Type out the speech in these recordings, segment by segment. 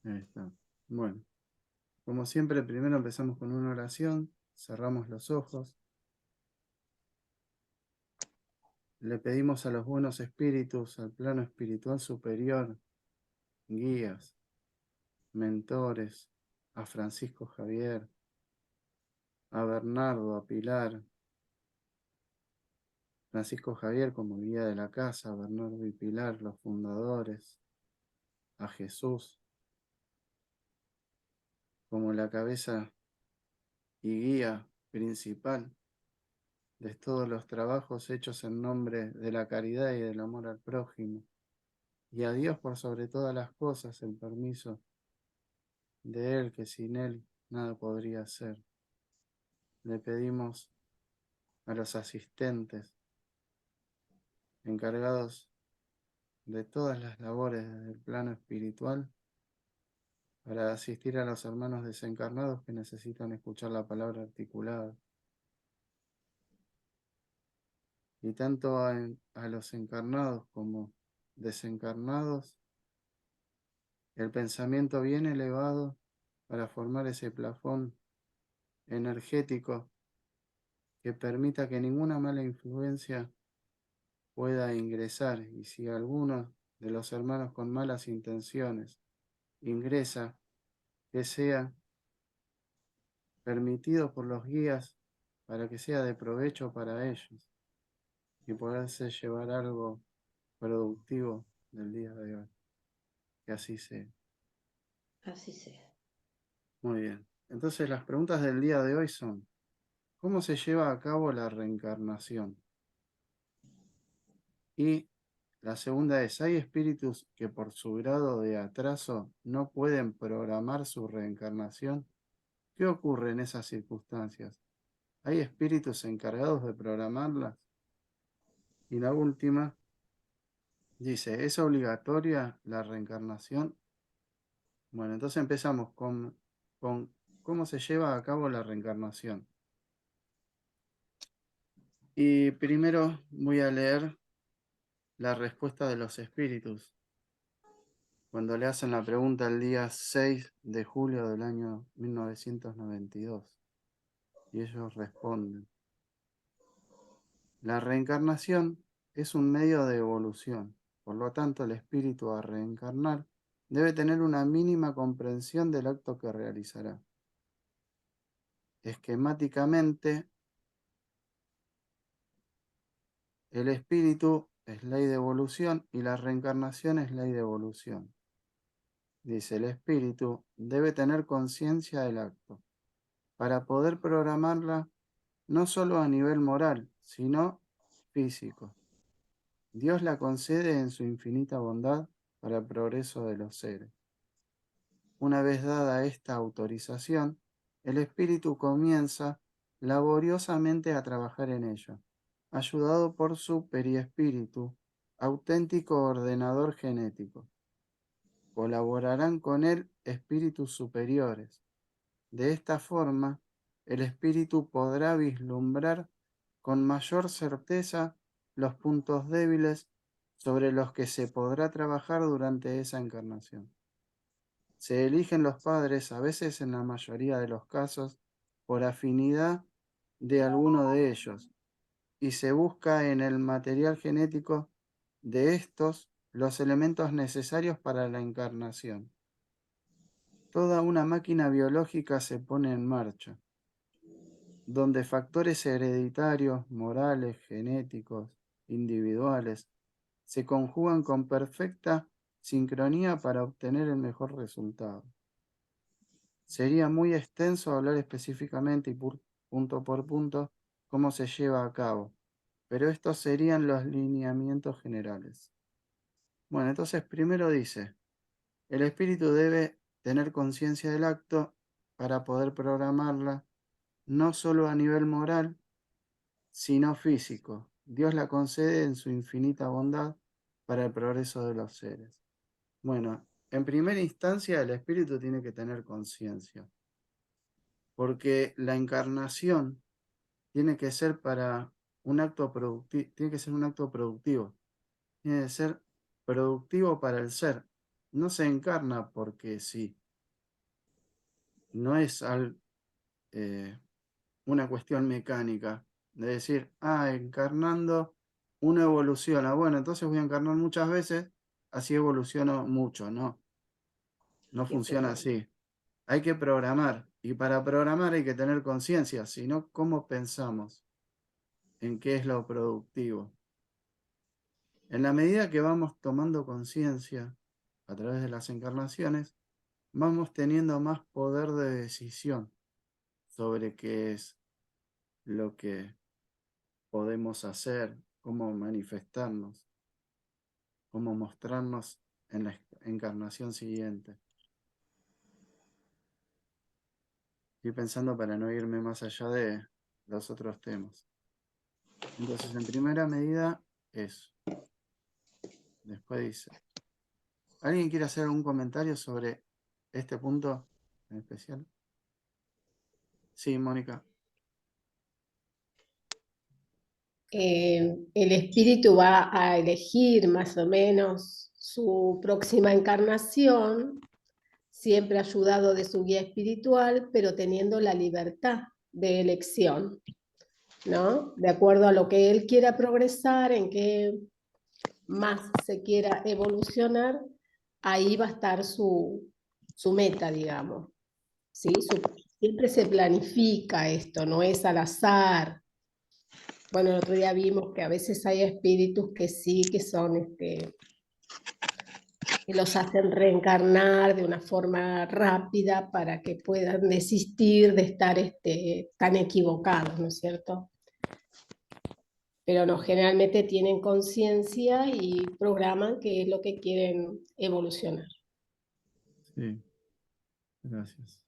Ahí está. Bueno, como siempre, primero empezamos con una oración, cerramos los ojos, le pedimos a los buenos espíritus, al plano espiritual superior, guías, mentores, a Francisco Javier, a Bernardo, a Pilar, Francisco Javier como guía de la casa, Bernardo y Pilar, los fundadores, a Jesús como la cabeza y guía principal de todos los trabajos hechos en nombre de la caridad y del amor al prójimo, y a Dios por sobre todas las cosas, el permiso de Él, que sin Él nada podría ser. Le pedimos a los asistentes encargados de todas las labores del plano espiritual para asistir a los hermanos desencarnados que necesitan escuchar la palabra articulada. Y tanto a los encarnados como desencarnados, el pensamiento bien elevado para formar ese plafón energético que permita que ninguna mala influencia pueda ingresar. Y si alguno de los hermanos con malas intenciones ingresa, que sea permitido por los guías para que sea de provecho para ellos y poderse llevar algo productivo del día de hoy. Que así sea. Así sea. Muy bien. Entonces las preguntas del día de hoy son, ¿cómo se lleva a cabo la reencarnación? Y la segunda es, ¿hay espíritus que por su grado de atraso no pueden programar su reencarnación? ¿Qué ocurre en esas circunstancias? ¿Hay espíritus encargados de programarlas? Y la última dice, ¿es obligatoria la reencarnación? Bueno, entonces empezamos con cómo se lleva a cabo la reencarnación. Y primero voy a leer la respuesta de los espíritus cuando le hacen la pregunta el día 6 de julio del año 1992. Y ellos responden, la reencarnación es un medio de evolución, por lo tanto el espíritu a reencarnar debe tener una mínima comprensión del acto que realizará. Esquemáticamente, el espíritu es ley de evolución y la reencarnación es ley de evolución. Dice, el espíritu debe tener conciencia del acto para poder programarla no solo a nivel moral, sino físico. Dios la concede en su infinita bondad para el progreso de los seres. Una vez dada esta autorización, el espíritu comienza laboriosamente a trabajar en ello, ayudado por su periespíritu, auténtico ordenador genético. Colaborarán con él espíritus superiores. De esta forma, el espíritu podrá vislumbrar con mayor certeza los puntos débiles sobre los que se podrá trabajar durante esa encarnación. Se eligen los padres, a veces en la mayoría de los casos, por afinidad de alguno de ellos, y se busca en el material genético de estos los elementos necesarios para la encarnación. Toda una máquina biológica se pone en marcha donde factores hereditarios, morales, genéticos, individuales, se conjugan con perfecta sincronía para obtener el mejor resultado. Sería muy extenso hablar específicamente y punto por punto cómo se lleva a cabo, pero estos serían los lineamientos generales. Bueno, entonces primero dice, el espíritu debe tener conciencia del acto para poder programarla, no solo a nivel moral, sino físico. Dios la concede en su infinita bondad para el progreso de los seres. Bueno, en primera instancia el espíritu tiene que tener conciencia, porque la encarnación tiene que ser para un acto productivo, tiene que ser un acto productivo, tiene que ser productivo para el ser. no se encarna porque sí. No es una cuestión mecánica de decir, encarnando uno evoluciona. Bueno, entonces voy a encarnar muchas veces, así evoluciono mucho. No, no Qué funciona problema. así. Hay que programar. Y para programar hay que tener conciencia, si no, ¿cómo pensamos en qué es lo productivo? En la medida que vamos tomando conciencia a través de las encarnaciones, vamos teniendo más poder de decisión sobre qué es lo que podemos hacer, cómo manifestarnos, cómo mostrarnos en la encarnación siguiente. Estoy pensando para no irme más allá de los otros temas. Entonces, en primera medida, eso. Después dice, ¿alguien quiere hacer algún comentario sobre este punto en especial? Sí, Mónica. El espíritu va a elegir más o menos su próxima encarnación, siempre ayudado de su guía espiritual, pero teniendo la libertad de elección, ¿no? De acuerdo a lo que él quiera progresar, en qué más se quiera evolucionar, ahí va a estar su meta, digamos. ¿Sí? Siempre se planifica esto, no es al azar. Bueno, el otro día vimos que a veces hay espíritus que sí, que son, que los hacen reencarnar de una forma rápida para que puedan desistir de estar tan equivocados, ¿no es cierto? Pero no, generalmente tienen conciencia y programan qué es lo que quieren evolucionar. Sí, gracias.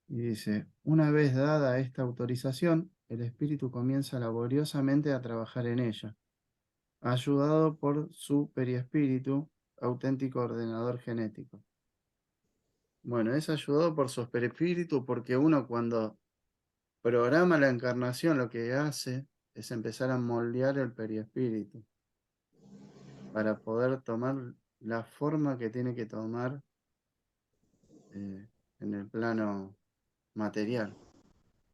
Y dice, una vez dada esta autorización, el espíritu comienza laboriosamente a trabajar en ella, ayudado por su periespíritu, auténtico ordenador genético. Bueno, es ayudado por su perispíritu porque uno cuando programa la encarnación lo que hace es empezar a moldear el perispíritu para poder tomar la forma que tiene que tomar en el plano material.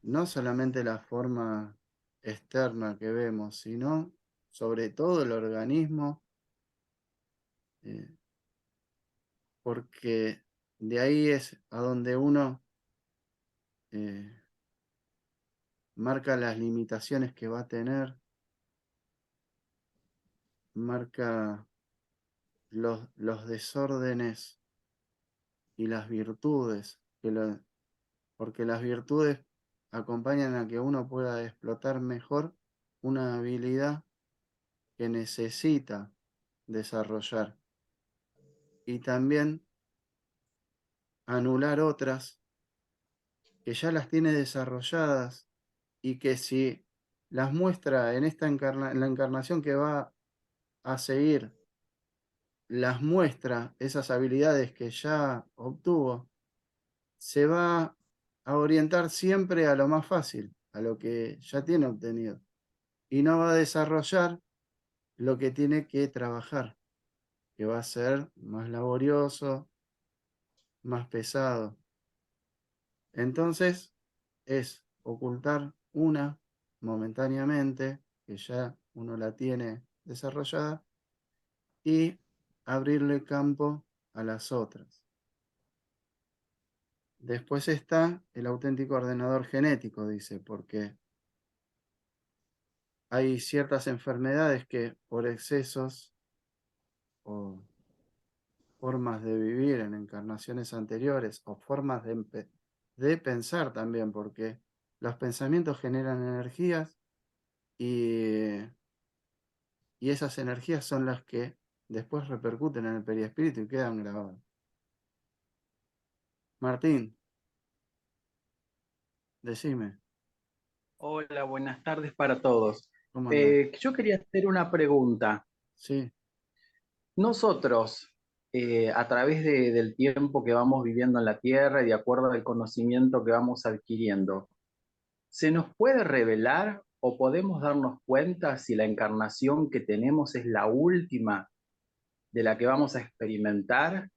No solamente la forma externa que vemos, sino sobre todo el organismo, eh, porque de ahí es a donde uno eh, marca las limitaciones que va a tener, marca los desórdenes y las virtudes, porque las virtudes acompañan a que uno pueda explotar mejor una habilidad que necesita desarrollar y también anular otras que ya las tiene desarrolladas y que si las muestra en en la encarnación que va a seguir, las muestra esas habilidades que ya obtuvo, se va a orientar siempre a lo más fácil, a lo que ya tiene obtenido, y no va a desarrollar lo que tiene que trabajar, que va a ser más laborioso, más pesado. Entonces, es ocultar una momentáneamente, que ya uno la tiene desarrollada, y abrirle campo a las otras. Después está el auténtico ordenador genético, dice, porque hay ciertas enfermedades que por excesos o formas de vivir en encarnaciones anteriores o formas de pensar también, porque los pensamientos generan energías y, y esas energías son las que después repercuten en el perispíritu y quedan grabadas. Martín, decime, Hola, buenas tardes para todos. ¿cómo andás? Yo quería hacer una pregunta. Sí, Nosotros, a través del tiempo que vamos viviendo en la Tierra y de acuerdo al conocimiento que vamos adquiriendo, ¿se nos puede revelar o podemos darnos cuenta si la encarnación que tenemos es la última de la que vamos a experimentar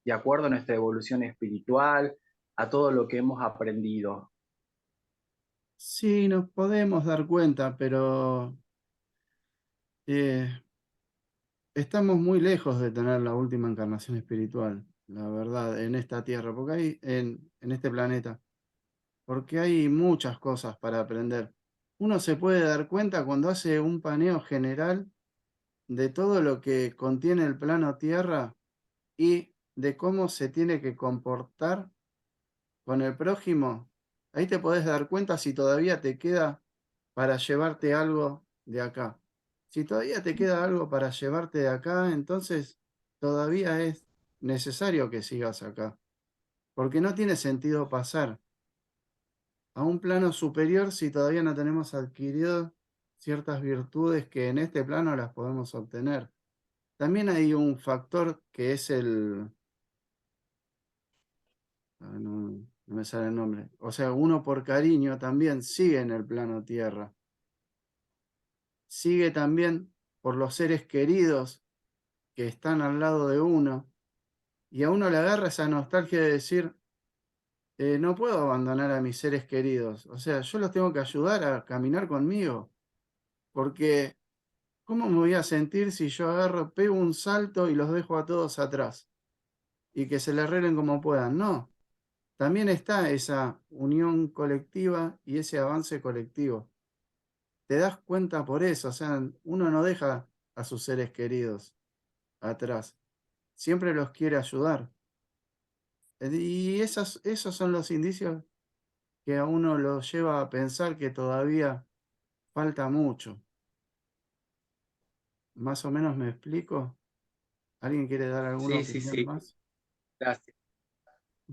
de acuerdo a nuestra evolución espiritual, a todo lo que hemos aprendido. Sí, nos podemos dar cuenta, pero eh, estamos muy lejos de tener la última encarnación espiritual, la verdad, en esta tierra, porque hay en este planeta, porque hay muchas cosas para aprender. Uno se puede dar cuenta cuando hace un paneo general de todo lo que contiene el plano tierra y de cómo se tiene que comportar con el prójimo. Ahí te podés dar cuenta si todavía te queda para llevarte algo de acá. Si todavía te queda algo para llevarte de acá, entonces todavía es necesario que sigas acá, porque no tiene sentido pasar a un plano superior si todavía no tenemos adquirido ciertas virtudes que en este plano las podemos obtener. También hay un factor que es no me sale el nombre. O sea, uno por cariño también sigue en el plano tierra. Sigue también por los seres queridos que están al lado de uno. Y a uno le agarra esa nostalgia de decir, no puedo abandonar a mis seres queridos. O sea, yo los tengo que ayudar a caminar conmigo. Porque, ¿cómo me voy a sentir si yo agarro, pego un salto y los dejo a todos atrás? Y que se le arreglen como puedan. No. También está esa unión colectiva y ese avance colectivo. Te das cuenta por eso, o sea, uno no deja a sus seres queridos atrás, siempre los quiere ayudar. Y esos son los indicios que a uno lo lleva a pensar que todavía falta mucho. ¿Más o menos me explico? ¿Alguien quiere dar alguna Sí, sí, opinión sí, más? gracias.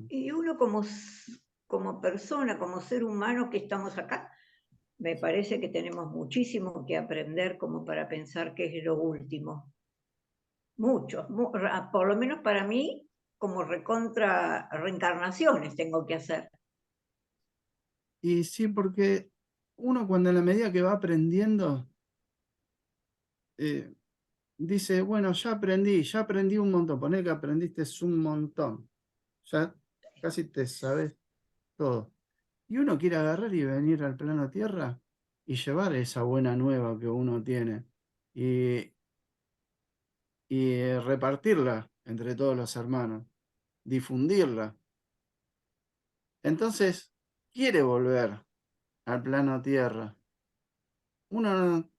Y uno como persona, como ser humano que estamos acá, me parece que tenemos muchísimo que aprender como para pensar que es lo último. Mucho, por lo menos para mí, como recontra reencarnaciones tengo que hacer. Y sí, porque uno cuando en la medida que va aprendiendo, eh, dice, bueno, ya aprendí un montón, poner que aprendiste es un montón, ya casi te sabes todo. Y uno quiere agarrar y venir al plano tierra y llevar esa buena nueva que uno tiene y, y repartirla entre todos los hermanos, difundirla. Entonces, quiere volver al plano tierra. Uno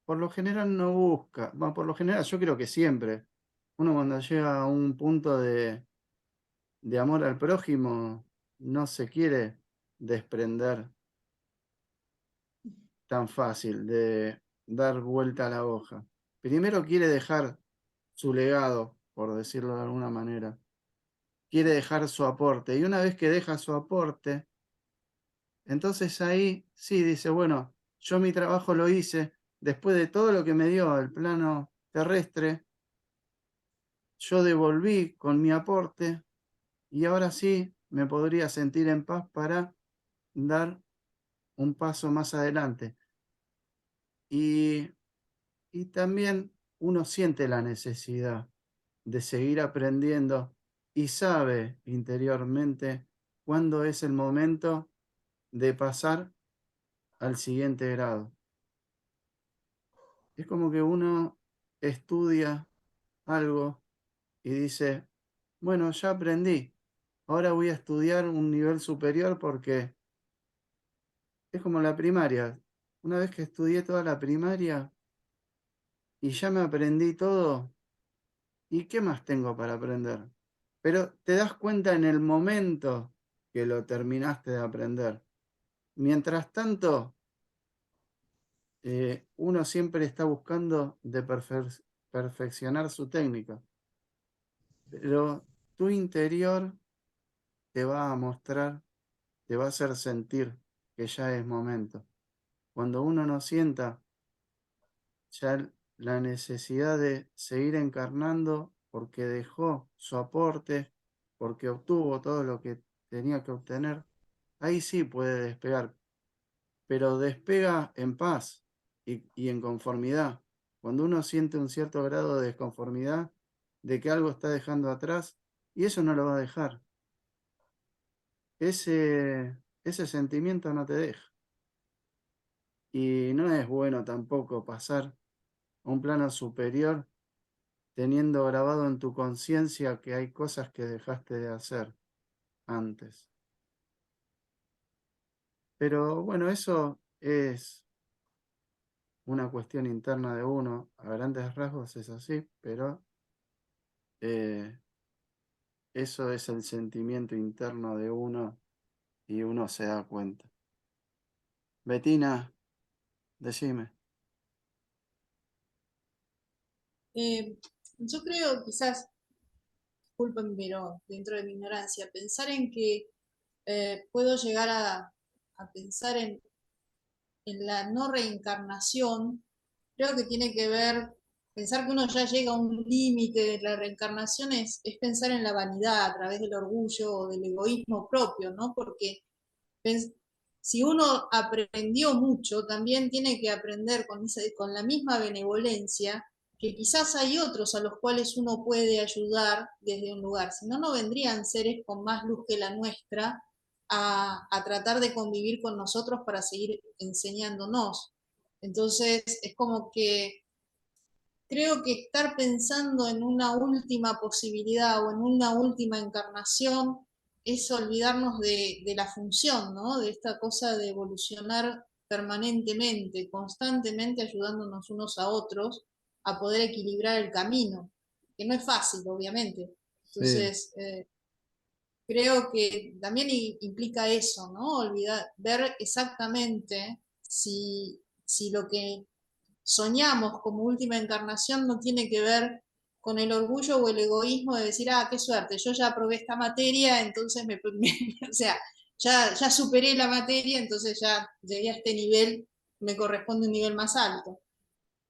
por lo general no busca, bueno, por lo general yo creo que siempre, uno cuando llega a un punto de amor al prójimo, no se quiere desprender tan fácil de dar vuelta a la hoja. Primero quiere dejar su legado, por decirlo de alguna manera. Quiere dejar su aporte. Y una vez que deja su aporte, entonces ahí sí dice, bueno, yo mi trabajo lo hice, después de todo lo que me dio el plano terrestre, yo devolví con mi aporte y ahora sí me podría sentir en paz para dar un paso más adelante. Y Y también uno siente la necesidad de seguir aprendiendo y sabe interiormente cuándo es el momento de pasar al siguiente grado. Es como que uno estudia algo y dice, bueno, ya aprendí, ahora voy a estudiar un nivel superior porque es como la primaria. Una vez que estudié toda la primaria y ya me aprendí todo, ¿y qué más tengo para aprender? Pero te das cuenta en el momento que lo terminaste de aprender. Mientras tanto, uno siempre está buscando de perfeccionar su técnica, pero tu interior te va a mostrar, te va a hacer sentir que ya es momento. Cuando uno no sienta ya la necesidad de seguir encarnando porque dejó su aporte, porque obtuvo todo lo que tenía que obtener, ahí sí puede despegar, pero despega en paz y en conformidad. Cuando uno siente un cierto grado de desconformidad, de que algo está dejando atrás y eso no lo va a dejar. Ese sentimiento no te deja. Y no es bueno tampoco pasar a un plano superior teniendo grabado en tu conciencia que hay cosas que dejaste de hacer antes. Pero bueno, eso es una cuestión interna de uno. A grandes rasgos es así, pero eso es el sentimiento interno de uno y uno se da cuenta. Betina, decime. Yo creo, quizás, disculpen, pero dentro de mi ignorancia, pensar en que puedo llegar a pensar en la no reencarnación, creo que tiene que ver, pensar que uno ya llega a un límite de la reencarnación es pensar en la vanidad a través del orgullo o del egoísmo propio, ¿no? Porque si uno aprendió mucho, también tiene que aprender con la misma benevolencia que quizás hay otros a los cuales uno puede ayudar desde un lugar. Si no, no vendrían seres con más luz que la nuestra a tratar de convivir con nosotros para seguir enseñándonos. Entonces, es como que creo que estar pensando en una última posibilidad o en una última encarnación es olvidarnos de la función, ¿no? De esta cosa de evolucionar permanentemente, constantemente ayudándonos unos a otros a poder equilibrar el camino, que no es fácil, obviamente. Sí, Entonces, creo que también implica eso, ¿no? Olvidar, ver exactamente si lo que soñamos como última encarnación no tiene que ver con el orgullo o el egoísmo de decir, ah, qué suerte, yo ya probé esta materia, entonces o sea, ya superé la materia, entonces ya llegué a este nivel, me corresponde un nivel más alto.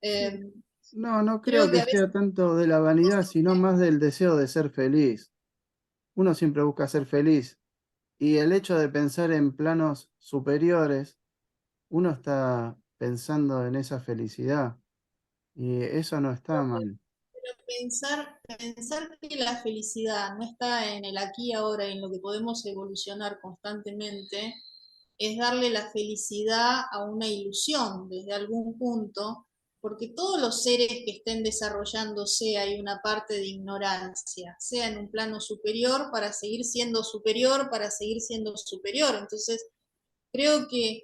Eh, no, no creo creo que que a veces sea tanto de la vanidad, sino más del deseo de ser feliz. Uno siempre busca ser feliz y el hecho de pensar en planos superiores, uno está pensando en esa felicidad y eso no está mal. pensar que la felicidad no está en el aquí y ahora, en lo que podemos evolucionar constantemente, es darle la felicidad a una ilusión desde algún punto, porque todos los seres que estén desarrollándose hay una parte de ignorancia, sea en un plano superior para seguir siendo superior, para seguir siendo superior. Entonces, creo que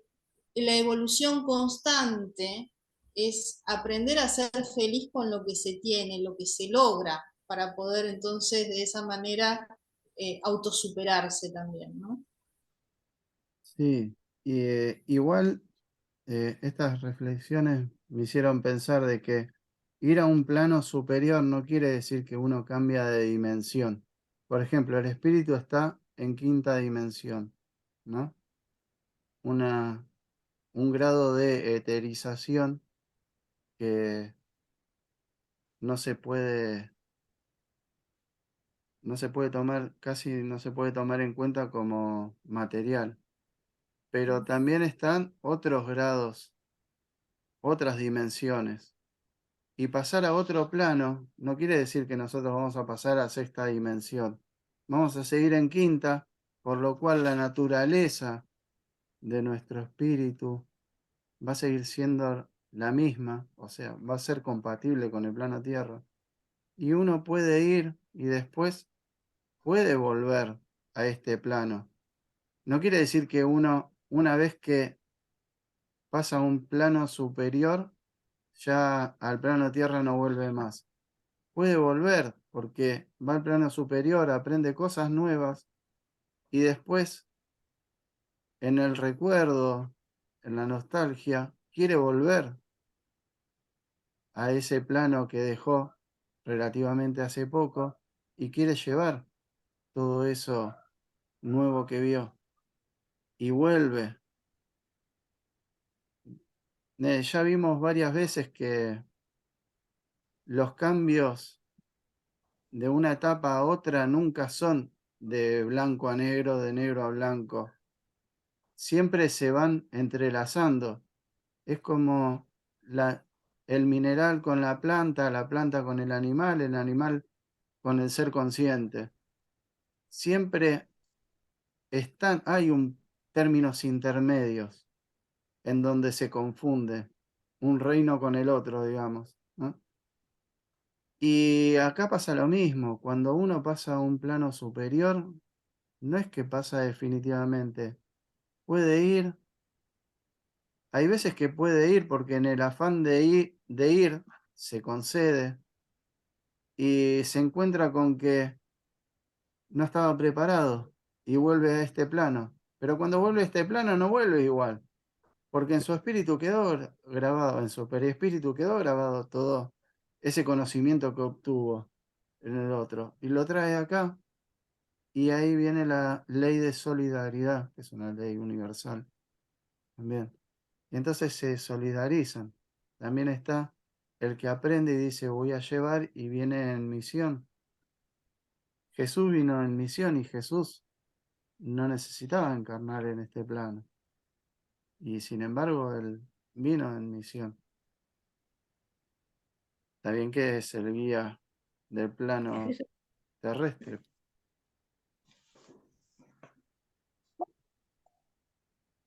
la evolución constante es aprender a ser feliz con lo que se tiene, lo que se logra, para poder entonces de esa manera autosuperarse también, ¿no? Sí, y igual estas reflexiones me hicieron pensar de que ir a un plano superior no quiere decir que uno cambia de dimensión. Por ejemplo, el espíritu está en quinta dimensión, ¿no? Una, un grado de eterización que no se puede, no se puede tomar, casi no se puede tomar en cuenta como material. Pero también están otros grados, otras dimensiones. Y pasar a otro plano no quiere decir que nosotros vamos a pasar a sexta dimensión. Vamos a seguir en quinta, por lo cual la naturaleza de nuestro espíritu va a seguir siendo la misma, o sea, va a ser compatible con el plano Tierra. Y uno puede ir y después puede volver a este plano. No quiere decir que uno, una vez que pasa a un plano superior, ya al plano Tierra no vuelve más. Puede volver porque va al plano superior, aprende cosas nuevas y después en el recuerdo, en la nostalgia, quiere volver a ese plano que dejó relativamente hace poco y quiere llevar todo eso nuevo que vio y vuelve. Ya vimos varias veces que los cambios de una etapa a otra nunca son de blanco a negro, de negro a blanco. Siempre se van entrelazando. Es como el mineral con la planta con el animal con el ser consciente. Siempre hay términos intermedios en donde se confunde un reino con el otro, digamos, ¿no? Y acá pasa lo mismo, cuando uno pasa a un plano superior, no es que pasa definitivamente, puede ir, hay veces que puede ir porque en el afán de ir se concede y se encuentra con que no estaba preparado y vuelve a este plano. Pero cuando vuelve a este plano no vuelve igual, porque en su espíritu quedó grabado, en su perispíritu quedó grabado todo ese conocimiento que obtuvo en el otro. Y lo trae acá, y ahí viene la ley de solidaridad, que es una ley universal también. Y entonces se solidarizan. También está el que aprende y dice voy a llevar y viene en misión. Jesús vino en misión y Jesús no necesitaba encarnar en este plano. Y sin embargo, él vino en misión. Está bien que es el guía del plano terrestre.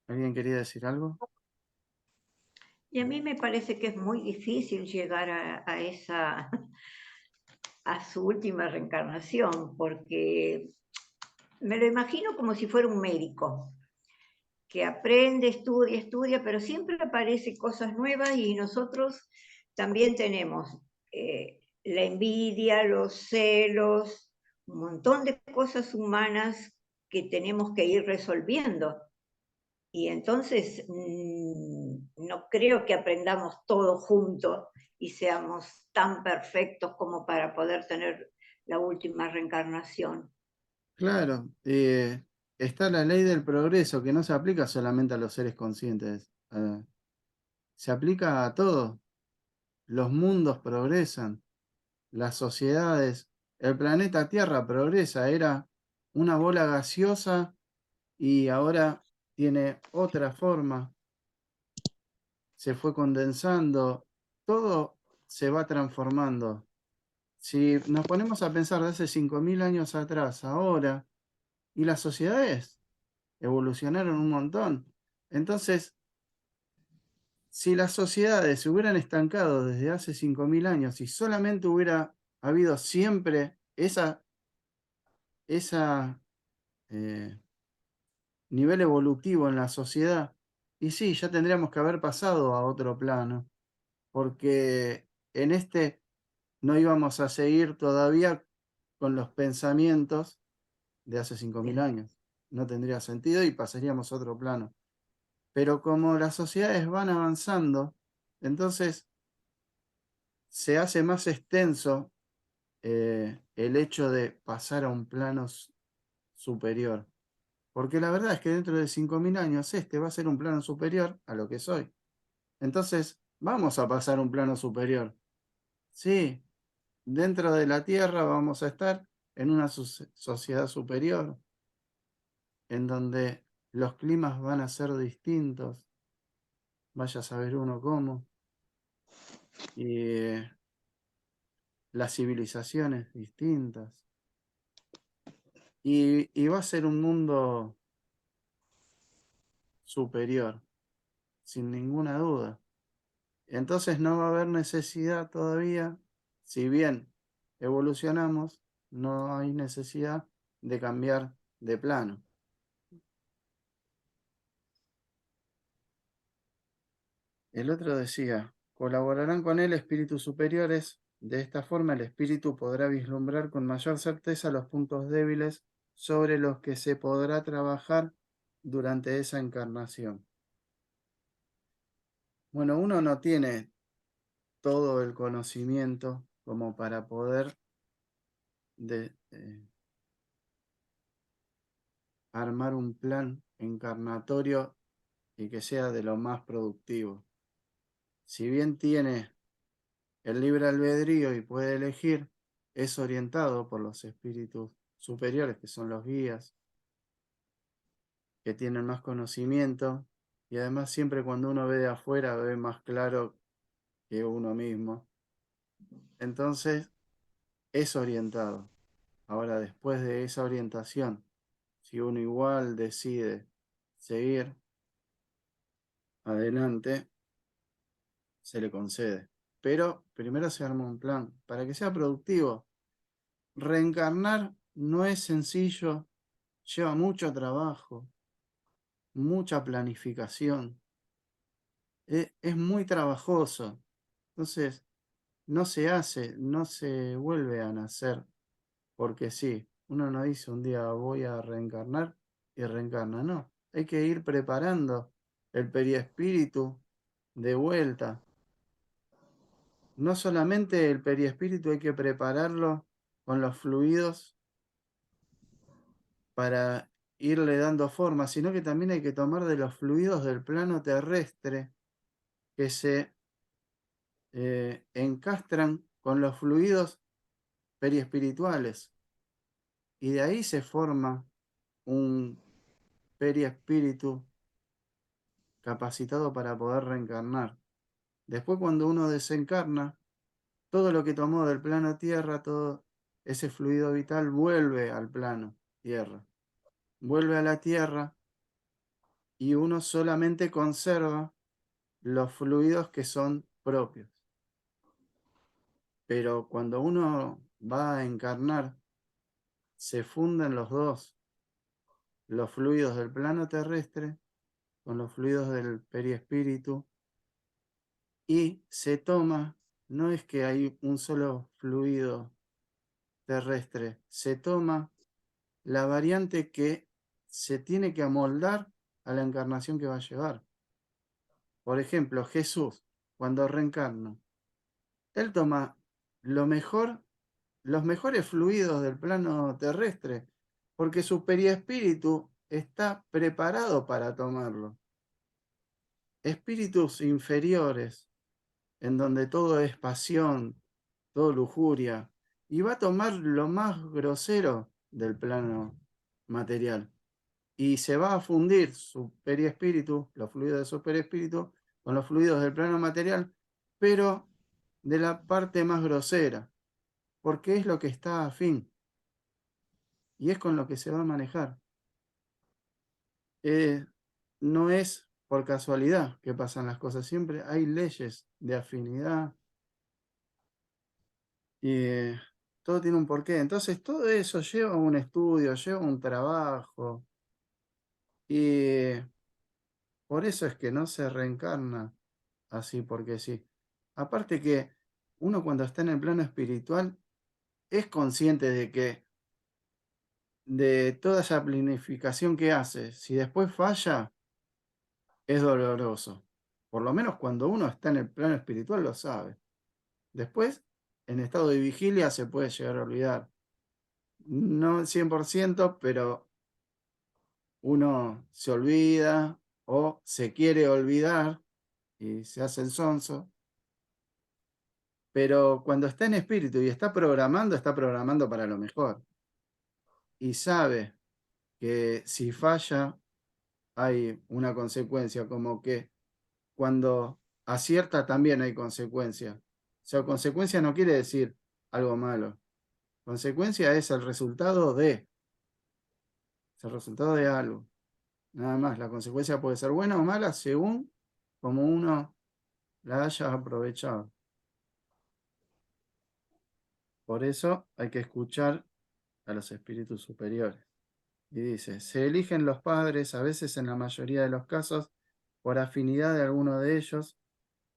¿Alguien quería decir algo? Y a mí me parece que es muy difícil llegar a esa, a su última reencarnación, porque me lo imagino como si fuera un médico, que aprende, estudia, pero siempre aparecen cosas nuevas y nosotros también tenemos la envidia, los celos, un montón de cosas humanas que tenemos que ir resolviendo. Y entonces no creo que aprendamos todo juntos y seamos tan perfectos como para poder tener la última reencarnación. Claro, está la ley del progreso que no se aplica solamente a los seres conscientes, se aplica a todos. Los mundos progresan, las sociedades, el planeta Tierra progresa, era una bola gaseosa y ahora tiene otra forma, se fue condensando, todo se va transformando. Si nos ponemos a pensar de hace 5.000 años atrás, ahora, y las sociedades evolucionaron un montón. Entonces, si las sociedades se hubieran estancado desde hace 5.000 años y solamente hubiera habido siempre esa nivel evolutivo en la sociedad, y sí, ya tendríamos que haber pasado a otro plano, porque en este no íbamos a seguir todavía con los pensamientos de hace 5.000 años. No tendría sentido y pasaríamos a otro plano. Pero como las sociedades van avanzando, entonces se hace más extenso el hecho de pasar a un plano superior. Porque la verdad es que dentro de 5.000 años este va a ser un plano superior a lo que soy. Entonces, vamos a pasar a un plano superior. Sí, dentro de la Tierra vamos a estar en una sociedad superior, en donde los climas van a ser distintos. Vaya a saber uno cómo. Y las civilizaciones distintas. Y va a ser un mundo superior, sin ninguna duda. Entonces no va a haber necesidad todavía, si bien evolucionamos, no hay necesidad de cambiar de plano. El otro decía, colaborarán con él espíritus superiores, de esta forma el espíritu podrá vislumbrar con mayor certeza los puntos débiles sobre los que se podrá trabajar durante esa encarnación. Bueno, uno no tiene todo el conocimiento como para poder armar un plan encarnatorio y que sea de lo más productivo. Si bien tiene el libre albedrío y puede elegir, es orientado por los espíritus superiores, que son los guías, que tienen más conocimiento, y además siempre cuando uno ve de afuera ve más claro que uno mismo. Entonces, es orientado. Ahora, después de esa orientación, si uno igual decide seguir adelante, se le concede. Pero primero se arma un plan para que sea productivo. Reencarnar no es sencillo, lleva mucho trabajo, mucha planificación. Es muy trabajoso. Entonces, no se hace, no se vuelve a nacer porque sí. Uno no dice un día voy a reencarnar y reencarna, no. Hay que ir preparando el periespíritu de vuelta. No solamente el periespíritu hay que prepararlo con los fluidos para irle dando forma, sino que también hay que tomar de los fluidos del plano terrestre que se encastran con los fluidos periespirituales. Y de ahí se forma un periespíritu capacitado para poder reencarnar. Después, cuando uno desencarna, todo lo que tomó del plano tierra, todo ese fluido vital vuelve al plano tierra, vuelve a la tierra y uno solamente conserva los fluidos que son propios. Pero cuando uno va a encarnar, se funden los dos, los fluidos del plano terrestre con los fluidos del periespíritu y se toma, no es que hay un solo fluido terrestre, se toma la variante que se tiene que amoldar a la encarnación que va a llevar. Por ejemplo, Jesús, cuando reencarna, él toma lo mejor, los mejores fluidos del plano terrestre, porque su periespíritu está preparado para tomarlo. Espíritus inferiores, en donde todo es pasión, todo lujuria, y va a tomar lo más grosero del plano material. Y se va a fundir su periespíritu, los fluidos de su periespíritu, con los fluidos del plano material, pero de la parte más grosera, porque es lo que está afín y es con lo que se va a manejar. No es por casualidad que pasan las cosas, siempre hay leyes de afinidad y todo tiene un porqué. Entonces todo eso lleva un estudio, lleva un trabajo y por eso es que no se reencarna así porque sí. Aparte que uno cuando está en el plano espiritual es consciente de que de toda esa planificación que hace, si después falla, es doloroso. Por lo menos cuando uno está en el plano espiritual lo sabe. Después, en estado de vigilia se puede llegar a olvidar. No el 100%, pero uno se olvida o se quiere olvidar y se hace el sonso. Pero cuando está en espíritu y está programando para lo mejor. Y sabe que si falla hay una consecuencia, como que cuando acierta también hay consecuencia. O sea, consecuencia no quiere decir algo malo. Consecuencia es el resultado de algo. Nada más, la consecuencia puede ser buena o mala según como uno la haya aprovechado. Por eso hay que escuchar a los espíritus superiores. Y dice, se eligen los padres, a veces en la mayoría de los casos, por afinidad de alguno de ellos,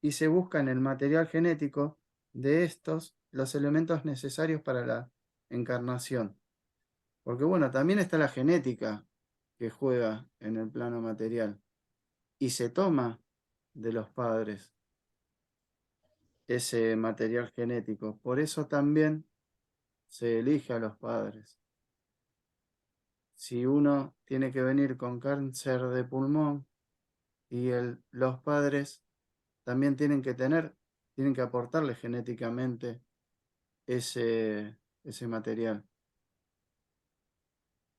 y se busca en el material genético de estos los elementos necesarios para la encarnación. Porque bueno, también está la genética que juega en el plano material, y se toma de los padres ese material genético. Por eso también se elige a los padres. Si uno tiene que venir con cáncer de pulmón y los padres también tienen que aportarle genéticamente ese material.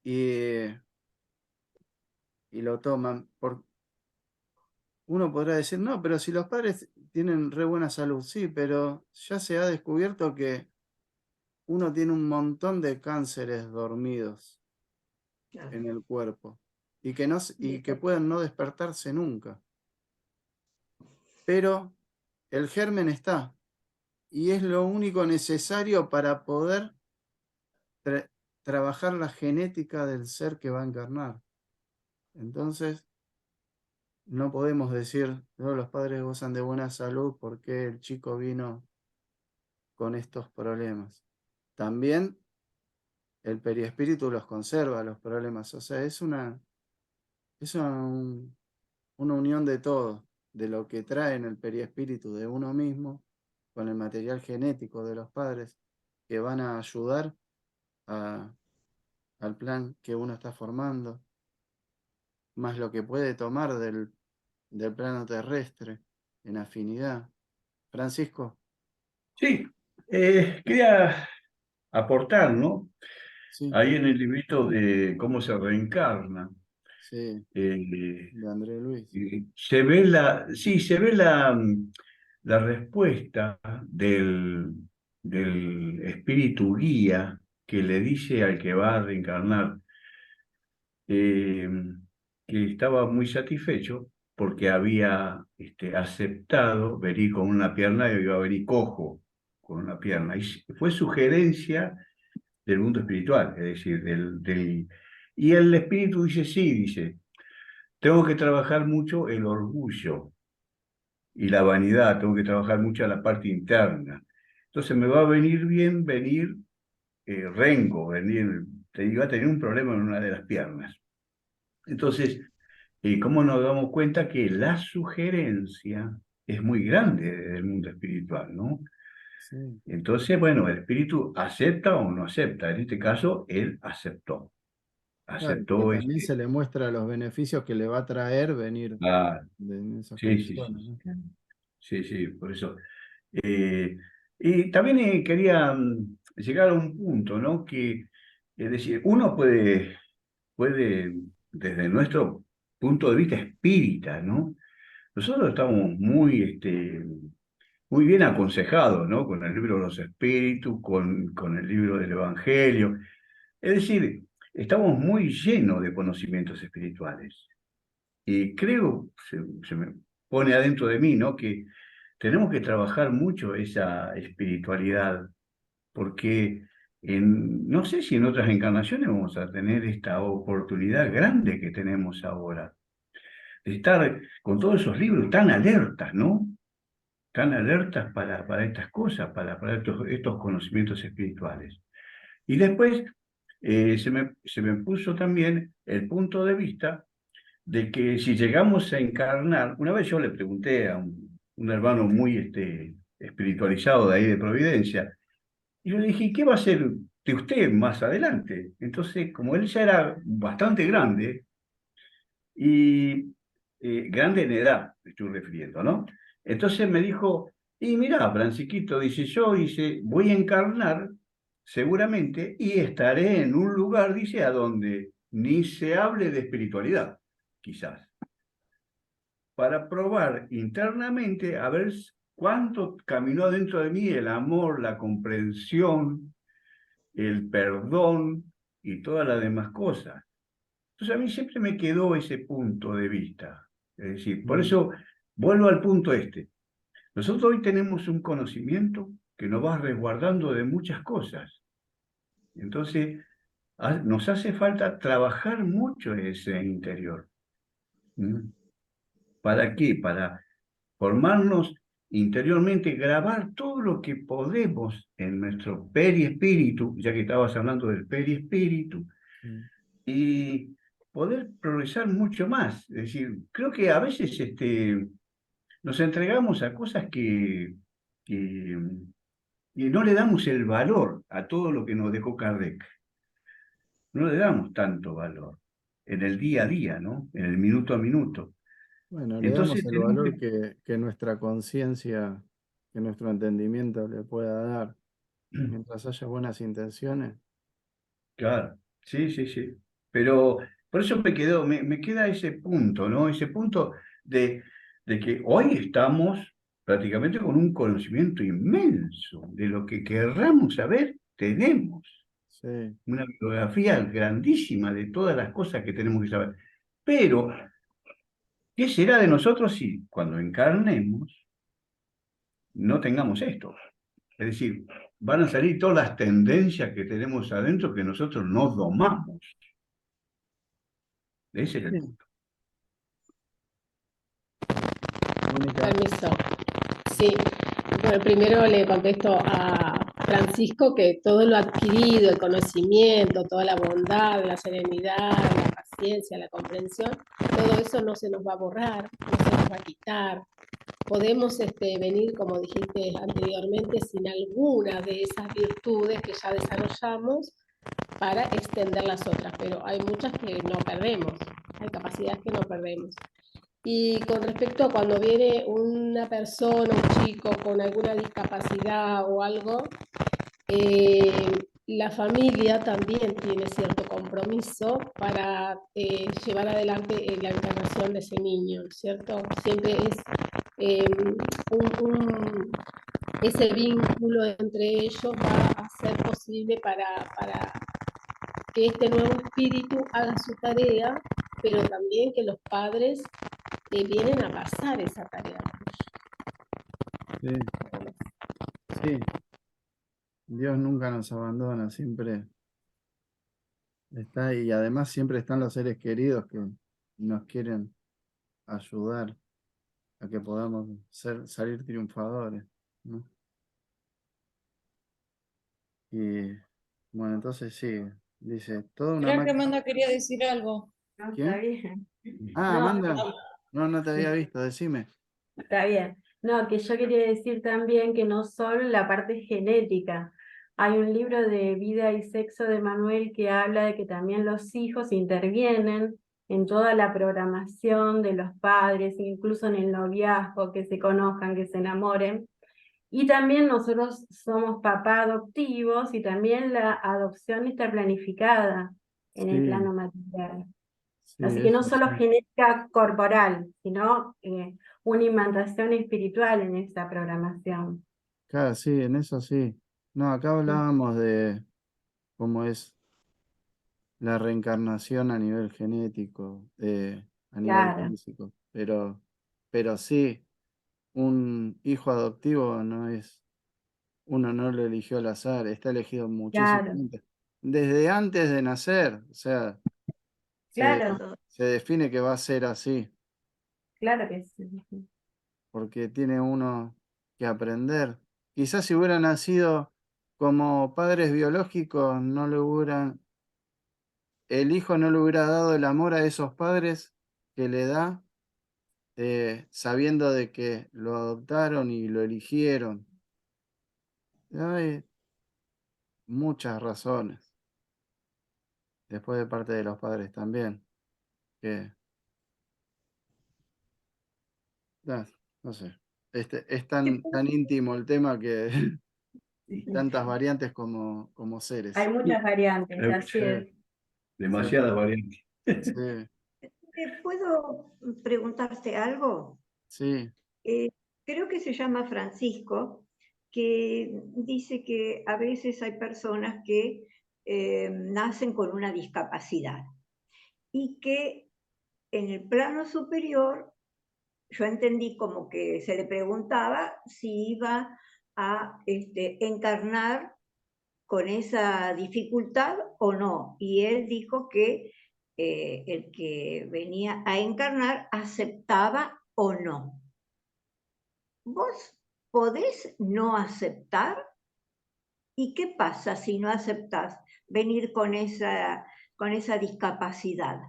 Y, y lo toman. Uno podrá decir, no, pero si los padres tienen re buena salud, sí, pero ya se ha descubierto que uno tiene un montón de cánceres dormidos Claro. en el cuerpo y que pueden no despertarse nunca. Pero el germen está y es lo único necesario para poder trabajar la genética del ser que va a encarnar. Entonces, no podemos decir, no, los padres gozan de buena salud porque el chico vino con estos problemas. También el periespíritu los conserva, los problemas. O sea, es una unión de todo, de lo que trae en el periespíritu de uno mismo, con el material genético de los padres, que van a ayudar al plan que uno está formando, más lo que puede tomar del plano terrestre en afinidad. Francisco, Sí, quería aportar, ¿no? sí, Ahí en el librito de cómo se reencarna, sí, eh, de André Luis. se ve sí, se ve la respuesta del espíritu guía que le dice al que va a reencarnar eh, que estaba muy satisfecho porque había aceptado venir con una pierna y iba a venir cojo con una pierna. Y fue sugerencia del mundo espiritual, es decir, y el espíritu dice, sí, dice, tengo que trabajar mucho el orgullo y la vanidad, tengo que trabajar mucho la parte interna. Entonces me va a venir bien venir rengo, iba a tener un problema en una de las piernas. Entonces, ¿cómo nos damos cuenta que la sugerencia es muy grande del mundo espiritual, ¿no? Sí. Entonces, bueno, el espíritu acepta o no acepta. En este caso, él aceptó. Claro, que Aceptó también se le muestra los beneficios que le va a traer venir ah, en esas sí, sí, condiciones, sí, ¿no? sí, sí, por eso. Eh, y también quería llegar a un punto, ¿no? Que, es decir, uno puede, desde nuestro punto de vista espírita, ¿no? Nosotros estamos muy bien aconsejados, ¿no? Con el libro de los espíritus, con el libro del Evangelio. Es decir, estamos muy llenos de conocimientos espirituales. Y creo, se me pone adentro de mí, ¿no? Que tenemos que trabajar mucho esa espiritualidad, porque no sé si en otras encarnaciones vamos a tener esta oportunidad grande que tenemos ahora, de estar con todos esos libros tan alertas, ¿no? Tan alertas para estas cosas, para estos conocimientos espirituales. Y después se me puso también el punto de vista de que si llegamos a encarnar, una vez yo le pregunté a un hermano muy espiritualizado de ahí de Providencia, y yo le dije, ¿qué va a hacer de usted más adelante? Entonces, como él ya era bastante grande, y grande en edad, me estoy refiriendo, ¿no? Entonces me dijo, y mirá, Francisquito, dice, yo dice, voy a encarnar seguramente y estaré en un lugar, dice, a donde ni se hable de espiritualidad, quizás, para probar internamente a ver cuánto caminó dentro de mí el amor, la comprensión, el perdón y todas las demás cosas. Entonces a mí siempre me quedó ese punto de vista. Es decir, por eso vuelvo al punto este. Nosotros hoy tenemos un conocimiento que nos va resguardando de muchas cosas. Entonces nos hace falta trabajar mucho ese interior. ¿Mm? ¿Para qué? Para formarnos interiormente, grabar todo lo que podemos en nuestro periespíritu, ya que estabas hablando del periespíritu, y poder progresar mucho más. Es decir, creo que a veces nos entregamos a cosas que, que no le damos el valor a todo lo que nos dejó Kardec. No le damos tanto valor en el día a día, ¿no? En el minuto a minuto. Bueno, le damos Entonces el tenemos valor que... que nuestra conciencia, que nuestro entendimiento le pueda dar. Mientras haya buenas intenciones. Claro, sí, sí, sí. Pero por eso me queda ese punto, ¿no? Ese punto de que hoy estamos prácticamente con un conocimiento inmenso de lo que querramos saber, tenemos Sí, una bibliografía grandísima de todas las cosas que tenemos que saber. Pero, ¿qué será de nosotros si cuando encarnemos no tengamos esto? Es decir, van a salir todas las tendencias que tenemos adentro que nosotros no domamos. Ese es el sí. punto. Mónica, Permiso. Sí. Bueno, primero le contesto a Francisco que todo lo adquirido, el conocimiento, toda la bondad, la serenidad, la paciencia, la comprensión, todo eso no se nos va a borrar, no se nos va a quitar. Podemos venir, como dijiste anteriormente, sin alguna de esas virtudes que ya desarrollamos para extender las otras, pero hay muchas que no perdemos, hay capacidades que no perdemos. Y con respecto a cuando viene una persona, un chico con alguna discapacidad o algo, la familia también tiene cierto compromiso para llevar adelante la encarnación de ese niño, ¿cierto? Siempre es ese vínculo entre ellos va a ser posible para que este nuevo espíritu haga su tarea, pero también que los padres vienen a pasar esa tarea. sí, sí. Dios nunca nos abandona, siempre está y además siempre están los seres queridos que nos quieren ayudar a que podamos salir triunfadores, ¿no? Y bueno, entonces sí, dice, toda una Creo que máquina. Amanda quería decir algo. No, ¿Quién? está bien. Ah, No, Amanda. No, no te había visto, decime. está bien. No, que yo quería decir también que no solo la parte genética. Hay un libro de Vida y Sexo de Manuel que habla de que también los hijos intervienen en toda la programación de los padres, incluso en el noviazgo, que se conozcan, que se enamoren. Y también nosotros somos papá adoptivos y también la adopción está planificada en el Sí, plano material. sí, Así que no eso solo sí. genética corporal, sino una imantación espiritual en esta programación. Claro, sí, en eso sí. No, acá hablábamos de cómo es la reencarnación a nivel genético, a nivel Claro, físico, pero sí, un hijo adoptivo no es, uno no lo eligió al azar, está elegido muchísimo claro, antes. Desde antes de nacer, o sea, se, claro, se define que va a ser así, claro que sí. porque tiene uno que aprender. Quizás si hubiera nacido como padres biológicos, no le hubieran, el hijo no le hubiera dado el amor a esos padres que le da, sabiendo de que lo adoptaron y lo eligieron. Hay muchas razones, después de parte de los padres también, que, no, no sé, es tan íntimo el tema que y tantas variantes como seres. Hay muchas variantes, Hay así es. demasiadas variantes. Sí, ¿Puedo preguntarte algo? sí, Creo que se llama Francisco, que dice que a veces hay personas que nacen con una discapacidad y que en el plano superior, yo entendí como que se le preguntaba si iba a encarnar con esa dificultad o no. Y él dijo que el que venía a encarnar aceptaba o no. ¿Vos podés no aceptar? ¿Y qué pasa si no aceptás venir con esa discapacidad?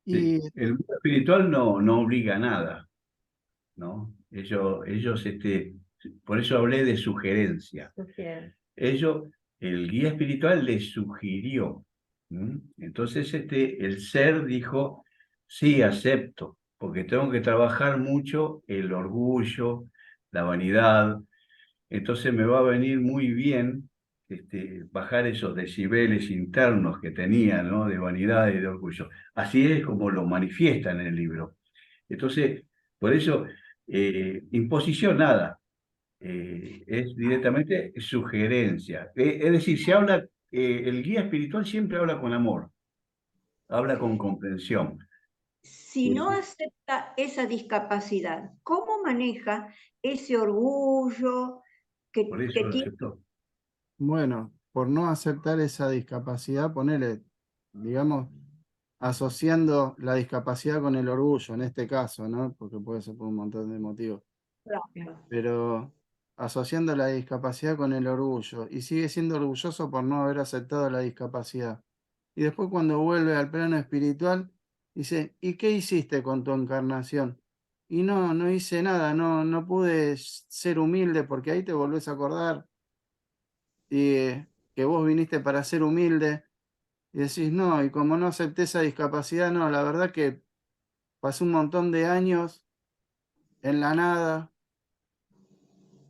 y Sí. El mundo espiritual no obliga a nada, ¿no? Ellos, por eso hablé de sugerencia. Sugiero. Ellos, el guía espiritual les sugirió. Entonces el ser dijo, sí, acepto, porque tengo que trabajar mucho el orgullo, la vanidad, entonces me va a venir muy bien bajar esos decibeles internos que tenía, ¿no? De vanidad y de orgullo. Así es como lo manifiesta en el libro. Entonces, por eso, imposición nada. Es directamente sugerencia. Es decir, se habla, el guía espiritual siempre habla con amor, habla con comprensión. Si no acepta esa discapacidad, ¿cómo maneja ese orgullo Por que eso lo tiene? aceptó. Bueno, por no aceptar esa discapacidad, ponele, digamos, asociando la discapacidad con el orgullo, en este caso, ¿no? Porque puede ser por un montón de motivos, Claro. pero asociando la discapacidad con el orgullo, y sigue siendo orgulloso por no haber aceptado la discapacidad. Y después cuando vuelve al plano espiritual, dice, ¿y qué hiciste con tu encarnación? Y no, no hice nada, no pude ser humilde porque ahí te volvés a acordar y que vos viniste para ser humilde y decís, no, y como no acepté esa discapacidad, no, la verdad que pasé un montón de años en la nada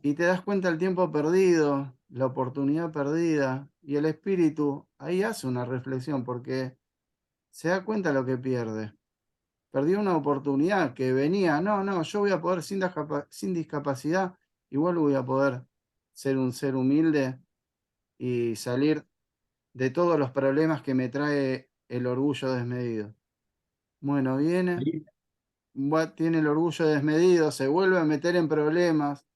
y te das cuenta el tiempo perdido, la oportunidad perdida y el espíritu ahí hace una reflexión porque se da cuenta lo que pierde. Perdió una oportunidad que venía, no, yo voy a poder sin discapacidad, igual voy a poder ser un ser humilde y salir de todos los problemas que me trae el orgullo desmedido. Bueno, viene, Sí. tiene el orgullo desmedido, se vuelve a meter en problemas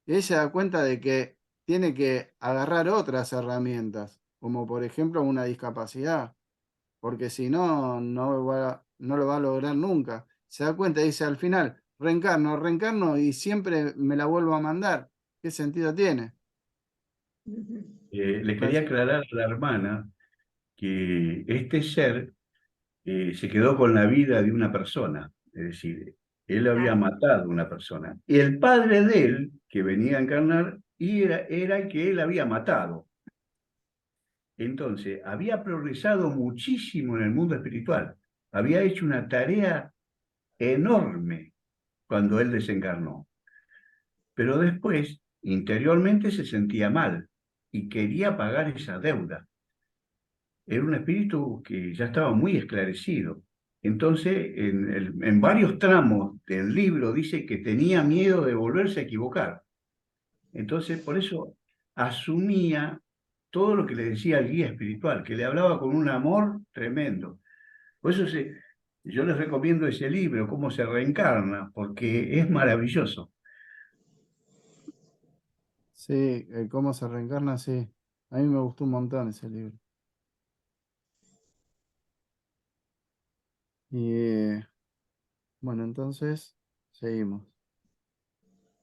y ahí se da cuenta de que tiene que agarrar otras herramientas, como por ejemplo una discapacidad, porque si no, no lo va a lograr nunca. Se da cuenta y dice al final, reencarno y siempre me la vuelvo a mandar. ¿Qué sentido tiene? Le quería aclarar a la hermana que este ser se quedó con la vida de una persona, es decir, él había matado a una persona. Y el padre de él, que venía a encarnar, era el que él había matado. Entonces, había progresado muchísimo en el mundo espiritual. Había hecho una tarea enorme cuando él desencarnó. Pero después, interiormente, se sentía mal y quería pagar esa deuda. Era un espíritu que ya estaba muy esclarecido. Entonces, en varios tramos del libro dice que tenía miedo de volverse a equivocar. Entonces, por eso asumía todo lo que le decía el guía espiritual, que le hablaba con un amor tremendo. Por eso yo les recomiendo ese libro, Cómo se reencarna, porque es maravilloso. Sí, cómo se reencarna, sí. A mí me gustó un montón ese libro. Y bueno, entonces seguimos.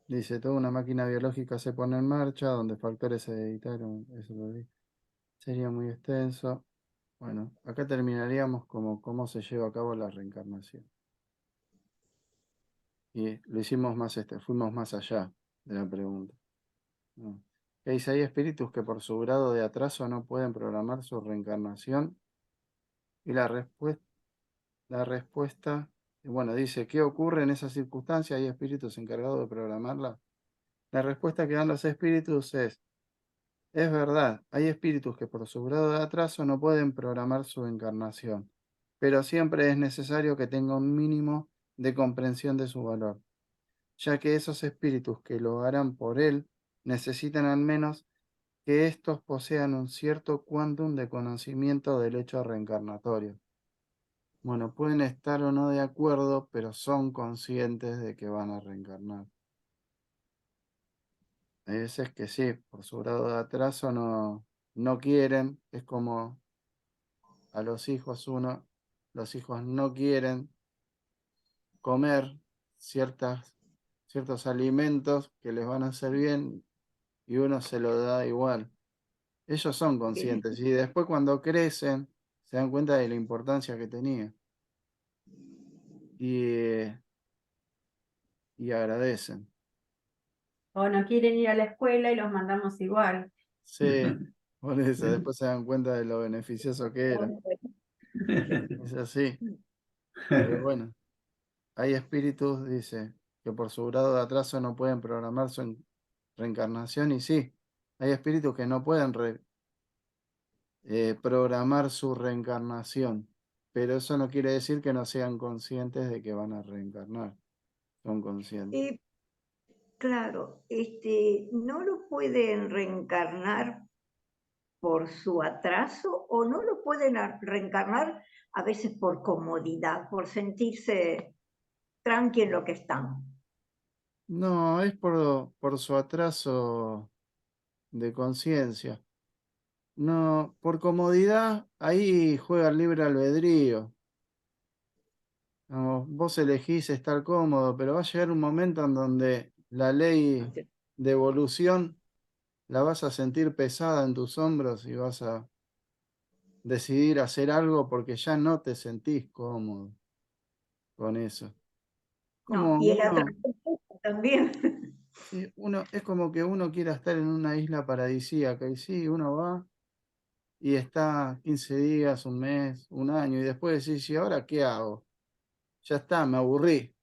Dice, toda una máquina biológica se pone en marcha, donde factores se editaron, eso lo vi. Sería muy extenso. Bueno, acá terminaríamos como cómo se lleva a cabo la reencarnación. Y lo hicimos más, fuimos más allá de la pregunta. ¿No? Que dice, hay espíritus que por su grado de atraso no pueden programar su reencarnación. Y la respuesta, bueno, dice, ¿qué ocurre en esas circunstancias? ¿Hay espíritus encargados de programarla? La respuesta que dan los espíritus es verdad, hay espíritus que por su grado de atraso no pueden programar su encarnación, pero siempre es necesario que tenga un mínimo de comprensión de su valor, ya que esos espíritus que lo harán por él necesitan al menos que éstos posean un cierto quantum de conocimiento del hecho reencarnatorio. Bueno, pueden estar o no de acuerdo, pero son conscientes de que van a reencarnar. Hay veces que sí, por su grado de atraso no quieren, es como a los hijos los hijos no quieren comer ciertos alimentos que les van a hacer bien y uno se lo da igual. Ellos son conscientes y después cuando crecen se dan cuenta de la importancia que tenía y, y agradecen. O no quieren ir a la escuela y los mandamos igual. Sí, por eso después se dan cuenta de lo beneficioso que era. Es así. Pero bueno, hay espíritus, dice, que por su grado de atraso no pueden programar su reencarnación y sí, hay espíritus que no pueden programar su reencarnación, pero eso no quiere decir que no sean conscientes de que van a reencarnar, son conscientes. Claro, no lo pueden reencarnar por su atraso o no lo pueden reencarnar a veces por comodidad, por sentirse tranqui en lo que están. No, es por su atraso de conciencia. No, por comodidad, ahí juega el libre albedrío. No, vos elegís estar cómodo, pero va a llegar un momento en donde la ley de evolución la vas a sentir pesada en tus hombros y vas a decidir hacer algo porque ya no te sentís cómodo con eso. No, Como y el uno, atraso también. sí, es como que uno quiera estar en una isla paradisíaca y sí, uno va y está 15 días, un mes, un año y después decís, ¿y ahora qué hago? Ya está, me aburrí.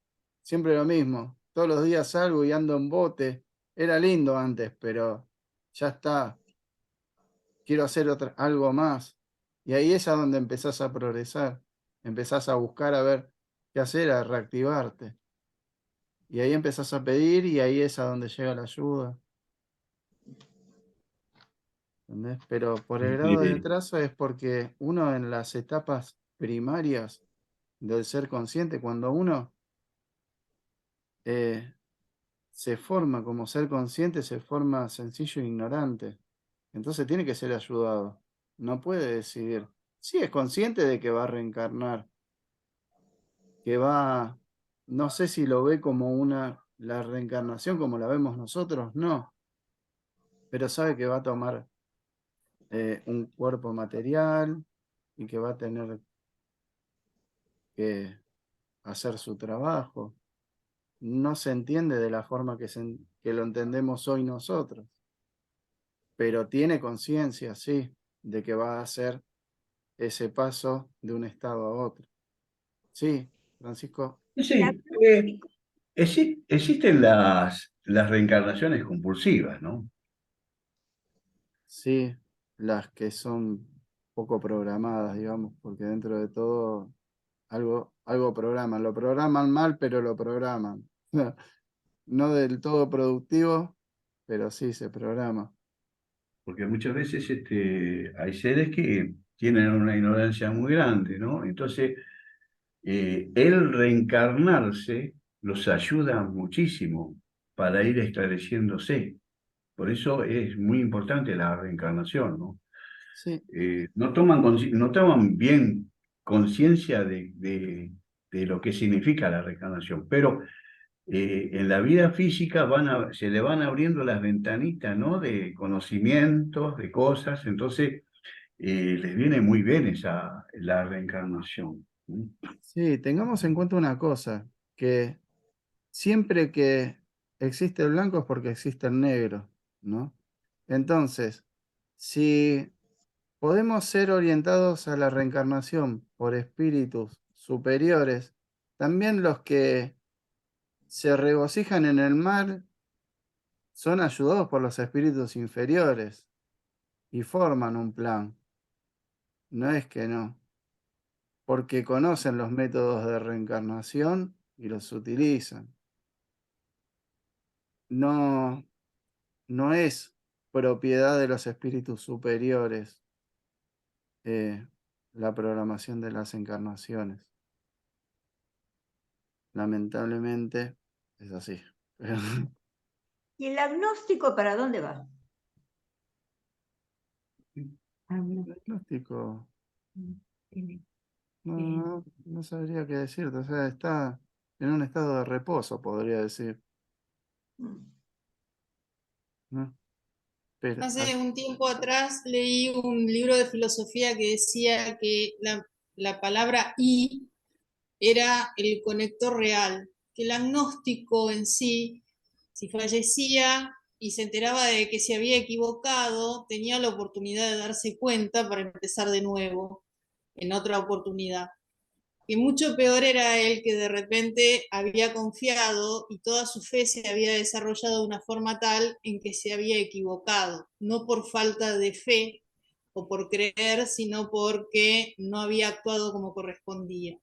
Siempre lo mismo. Todos los días salgo y ando en bote. Era lindo antes, pero ya está. Quiero hacer algo más. Y ahí es a donde empezás a progresar. Empezás a buscar a ver qué hacer, a reactivarte. Y ahí empezás a pedir y ahí es a donde llega la ayuda. ¿Entendés? Pero por el grado de atraso es porque uno en las etapas primarias del ser consciente, cuando uno eh, se forma como ser consciente, se forma sencillo e ignorante. Entonces tiene que ser ayudado. No puede decidir. Sí, es consciente de que va a reencarnar, que va, no sé si lo ve como la reencarnación como la vemos nosotros, no, pero sabe que va a tomar un cuerpo material y que va a tener que hacer su trabajo. No se entiende de la forma que lo entendemos hoy nosotros, pero tiene conciencia, sí, de que va a hacer ese paso de un estado a otro. Sí, Francisco, Sí, existen las reencarnaciones compulsivas, ¿no? sí, las que son poco programadas, digamos, porque dentro de todo algo programan. Lo programan mal, pero lo programan. No del todo productivo, pero sí se programa. Porque muchas veces hay seres que tienen una ignorancia muy grande, ¿no? Entonces, el reencarnarse los ayuda muchísimo para ir esclareciéndose. Por eso es muy importante la reencarnación, ¿no? Sí, No toman bien conciencia de lo que significa la reencarnación, pero en la vida física se le van abriendo las ventanitas, ¿no? De conocimientos, de cosas, entonces les viene muy bien la reencarnación. ¿Mm? sí, tengamos en cuenta una cosa, que siempre que existe el blanco es porque existe el negro, ¿no? Entonces, si podemos ser orientados a la reencarnación por espíritus superiores, también los que se regocijan en el mal son ayudados por los espíritus inferiores y forman un plan. No es que no, porque conocen los métodos de reencarnación y los utilizan. No, no es propiedad de los espíritus superiores eh, la programación de las encarnaciones. Lamentablemente es así. ¿Y el agnóstico para dónde va? El diagnóstico, no sabría qué decirte. O sea, está en un estado de reposo, podría decir. Mm. ¿No? Pero, Hace un tiempo atrás leí un libro de filosofía que decía que la palabra y era el conector real, que el agnóstico en sí, si fallecía y se enteraba de que se había equivocado, tenía la oportunidad de darse cuenta para empezar de nuevo, en otra oportunidad. Que mucho peor era él que de repente había confiado y toda su fe se había desarrollado de una forma tal en que se había equivocado, no por falta de fe o por creer, sino porque no había actuado como correspondía.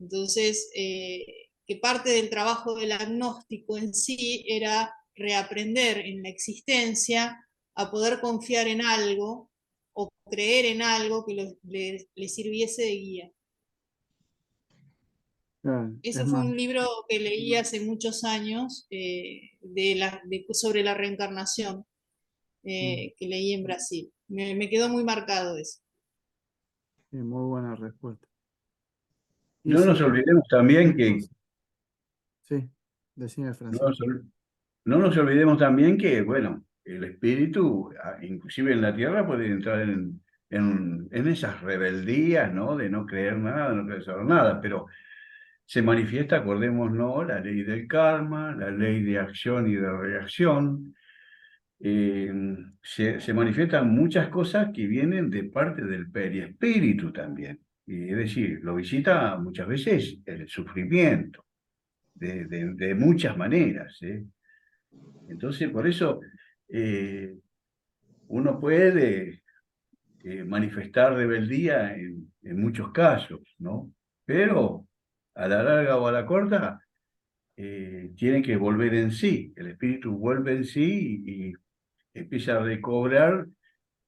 Entonces, que parte del trabajo del agnóstico en sí era reaprender en la existencia a poder confiar en algo o creer en algo que le sirviese de guía. Claro, Ese es fue más, un libro que leí hace muchos años sobre la reencarnación, que leí en Brasil. Me quedó muy marcado eso. sí, muy buena respuesta. Y No sí, nos olvidemos también que, sí, decime, no Francisco. nos, ol- no nos olvidemos también que, bueno, el espíritu, inclusive en la tierra, puede entrar en esas rebeldías, ¿no? De no creer nada, de no creer saber nada, pero se manifiesta, acordémonos, la ley del karma, la ley de acción y de reacción. eh, se manifiestan muchas cosas que vienen de parte del perispíritu también. Y es decir, lo visita muchas veces el sufrimiento, de muchas maneras, ¿eh? Entonces, por eso eh, uno puede manifestar rebeldía en muchos casos, ¿no? Pero a la larga o a la corta, tiene que volver en sí. El espíritu vuelve en sí y empieza a recobrar,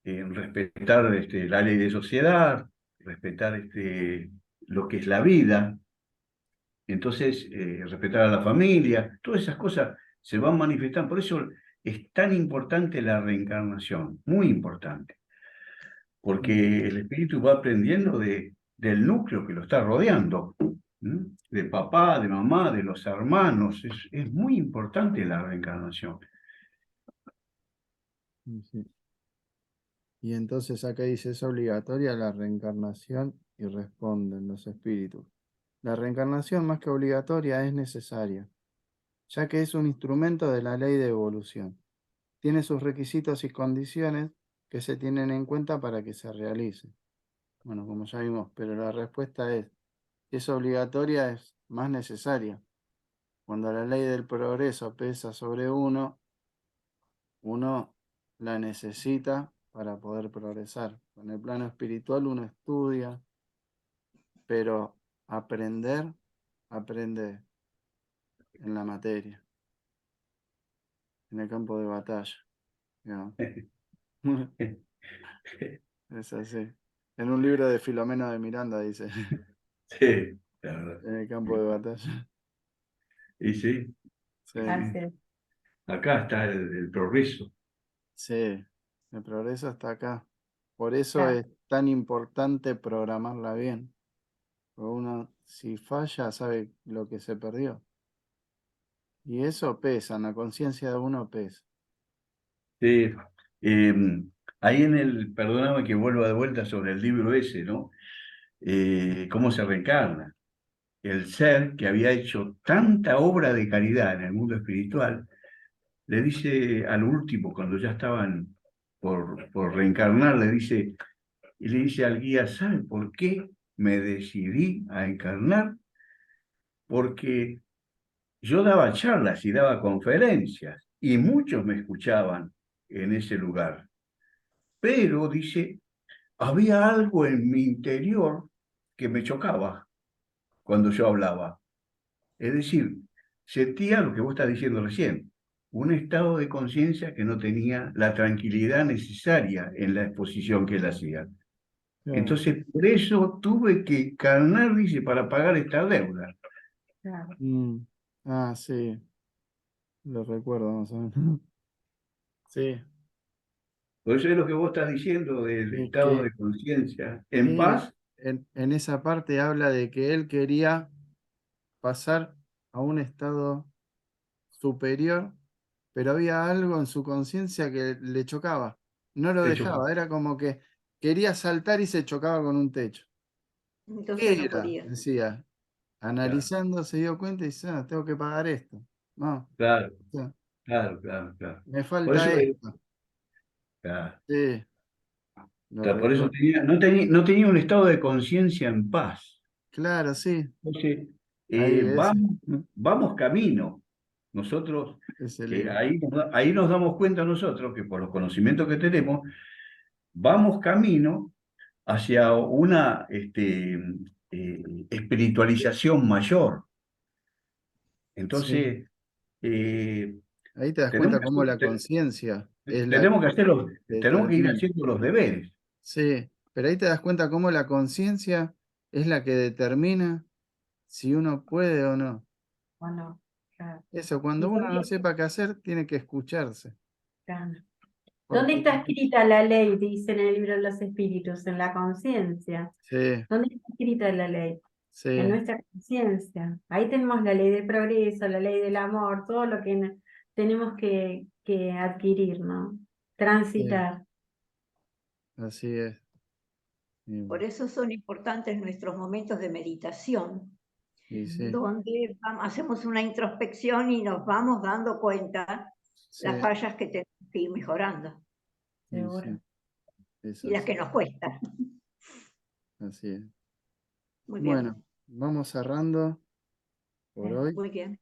respetar la ley de sociedad, respetar lo que es la vida. Entonces, respetar a la familia, todas esas cosas se van manifestando. Por eso es tan importante la reencarnación, muy importante, porque el espíritu va aprendiendo del núcleo que lo está rodeando, ¿m? De papá, de mamá, de los hermanos. Es muy importante la reencarnación. Sí. Y entonces acá dice, es obligatoria la reencarnación y responden los espíritus. La reencarnación más que obligatoria es necesaria, ya que es un instrumento de la ley de evolución. Tiene sus requisitos y condiciones que se tienen en cuenta para que se realice. Bueno, como ya vimos, pero la respuesta es, si es obligatoria, es más necesaria. Cuando la ley del progreso pesa sobre uno la necesita para poder progresar. Con el plano espiritual uno estudia, pero aprende en la materia, en el campo de batalla. ¿No? Es así. En un libro de Filomeno de Miranda dice, Sí, la verdad. en el campo de batalla. Y sí, Sí, Así es. acá está el progreso. sí, el progreso está acá. Por eso Claro. es tan importante programarla bien. Porque uno, si falla, sabe lo que se perdió. Y eso pesa, en la conciencia de uno pesa. Sí, ahí perdóname que vuelva de vuelta sobre el libro ese, ¿no? Cómo se reencarna. El ser que había hecho tanta obra de caridad en el mundo espiritual, le dice al último, cuando ya estaban por reencarnar, y le dice al guía, ¿sabe por qué me decidí a encarnar? Porque yo daba charlas y daba conferencias y muchos me escuchaban en ese lugar. Pero, dice, había algo en mi interior que me chocaba cuando yo hablaba. Es decir, sentía lo que vos estás diciendo recién, un estado de conciencia que no tenía la tranquilidad necesaria en la exposición que él hacía. Claro. Entonces, por eso tuve que encarnar, dice, para pagar esta deuda. Claro. Mm. Ah, sí, lo recuerdo más o menos. Sí, Por eso es lo que vos estás diciendo del y estado de conciencia en sí, paz. en esa parte habla de que él quería pasar a un estado superior, pero había algo en su conciencia que le chocaba. No lo De hecho, dejaba, era como que quería saltar y se chocaba con un techo. Entonces ¿Qué no era? podía. Decía, claro, analizando se dio cuenta y dice, ah, tengo que pagar esto. No, claro, o sea, claro, claro, claro. me Por eso, falta esto. claro, Sí, lo por eso recuerdo. no tenía un estado de conciencia en paz. Claro, sí, Entonces, ahí vamos camino. Nosotros, ese que libro. ahí nos damos cuenta nosotros que por los conocimientos que tenemos, vamos camino hacia una espiritualización mayor. Entonces, Ahí te das tenemos cuenta que cómo la hacer- conciencia es la tenemos que que hacer tenemos que ir determina. haciendo los deberes. Sí, pero ahí te das cuenta cómo la conciencia es la que determina si uno puede o no. ¿O no? Claro. Eso, cuando ¿Y uno no dónde, sepa qué hacer, tiene que escucharse. claro. ¿Dónde Porque, está escrita la ley? Dice en el libro de los espíritus, en la conciencia. sí, ¿Dónde está escrita la ley? En sí, nuestra conciencia. Ahí tenemos la ley del progreso, la ley del amor, todo lo que tenemos que adquirir, ¿no? sí, Transitar. así es. Y, Por eso son importantes nuestros momentos de meditación, y sí, donde hacemos una introspección y nos vamos dando cuenta sí, las fallas que tenemos que ir mejorando y Seguro. sí, es y las que así, nos cuestan. así es. Muy Bueno, bien, vamos cerrando por hoy. muy bien.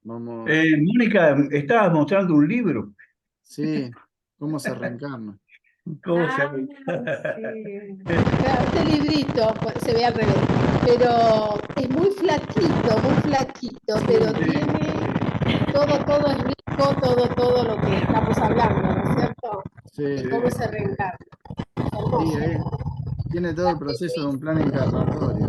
Vamos, Mónica, estabas mostrando un libro. sí, cómo se reencarna. ¿Cómo se Ah, llama? sí. Claro, este librito pues, se ve al revés, pero es muy flaquito, pero tiene todo es rico, todo lo que estamos hablando, ¿no es cierto? Sí, De cómo se reencarna. sí, Hermoso. tiene todo el proceso de un plan encarnatorio.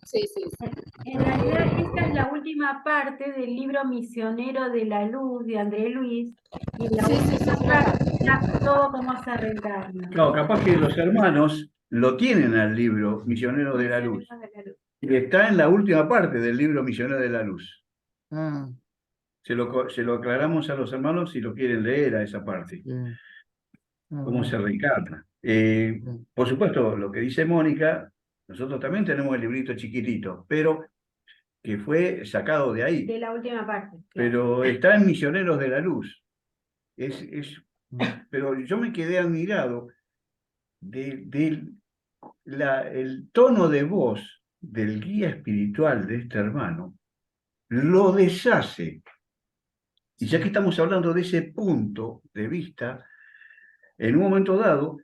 Sí, sí, sí. En realidad, esta es la última parte del libro Misionero de la Luz de André Luis, y en la Sí, sí, última sí, parte está todo cómo se reencarna. Claro, capaz que los hermanos lo tienen al libro Misionero de la Luz. Misionero de la Luz. Y está en la última parte del libro Misionero de la Luz. Ah, Se lo aclaramos a los hermanos si lo quieren leer a esa parte, sí. Ah, cómo se bueno, reencarna. bien. Por supuesto, lo que dice Mónica, nosotros también tenemos el librito chiquitito, pero que fue sacado de ahí. De la última parte, claro. Pero está en Misioneros de la Luz. Es, Mm, pero yo me quedé admirado del el tono de voz del guía espiritual de este hermano, lo deshace. Y ya que estamos hablando de ese punto de vista, en un momento dado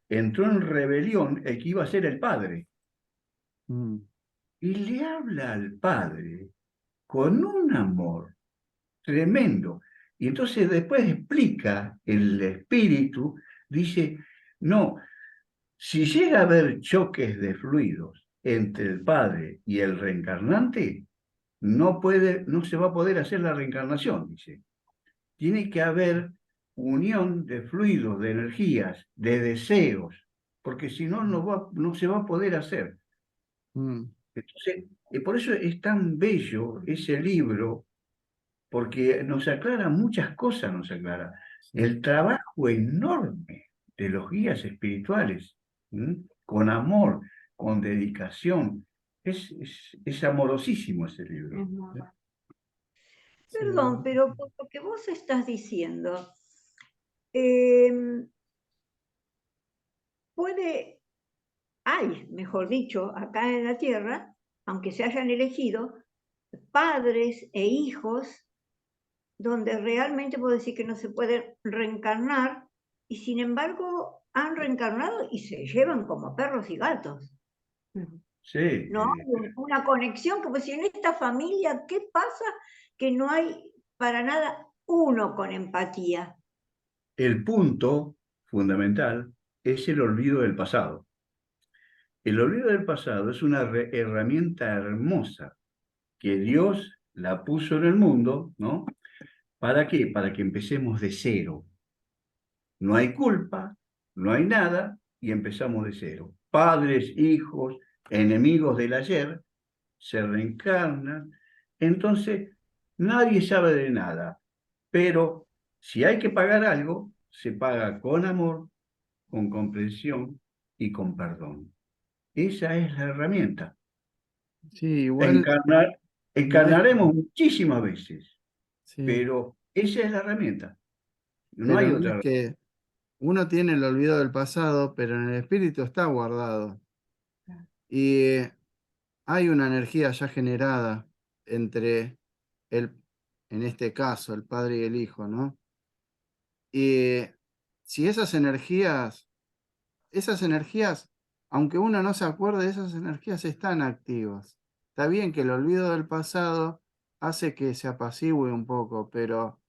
entró en rebelión el que iba a ser el padre mm, y le habla al padre con un amor tremendo. Y entonces después explica el espíritu, dice, no, si llega a haber choques de fluidos entre el padre y el reencarnante, no se va a poder hacer la reencarnación, dice. Tiene que haber unión de fluidos, de energías, de deseos, porque si no, no se va a poder hacer. mm. Entonces, por eso es tan bello ese libro, porque nos aclara muchas cosas, nos aclara. Sí. El trabajo enorme de los guías espirituales, con amor, con dedicación. Es amorosísimo ese libro. Es muy bueno. Sí, Perdón, pero por lo que vos estás diciendo, hay, mejor dicho, acá en la Tierra, aunque se hayan elegido, padres e hijos donde realmente puedo decir que no se pueden reencarnar y sin embargo han reencarnado y se llevan como perros y gatos. Sí, No hay una conexión, como si en esta familia, ¿qué pasa? Que no hay para nada uno con empatía. el punto fundamental es el olvido del pasado. El olvido del pasado es una herramienta hermosa que Dios la puso en el mundo, ¿no? ¿Para qué? Para que empecemos de cero. No hay culpa, no hay nada y empezamos de cero. Padres, hijos, enemigos del ayer se reencarnan. Entonces, nadie sabe de nada. Pero si hay que pagar algo, se paga con amor, con comprensión y con perdón. Esa es la herramienta. Sí, igual no es, Encarnaremos muchísimas veces, sí, pero esa es la herramienta. No pero hay no es otra. que uno tiene el olvido del pasado, pero en el espíritu está guardado. Y hay una energía ya generada entre el, en este caso, el padre y el hijo, ¿no? Y si esas energías, aunque uno no se acuerde, esas energías están activas. está bien que el olvido del pasado hace que se apacigüe un poco, pero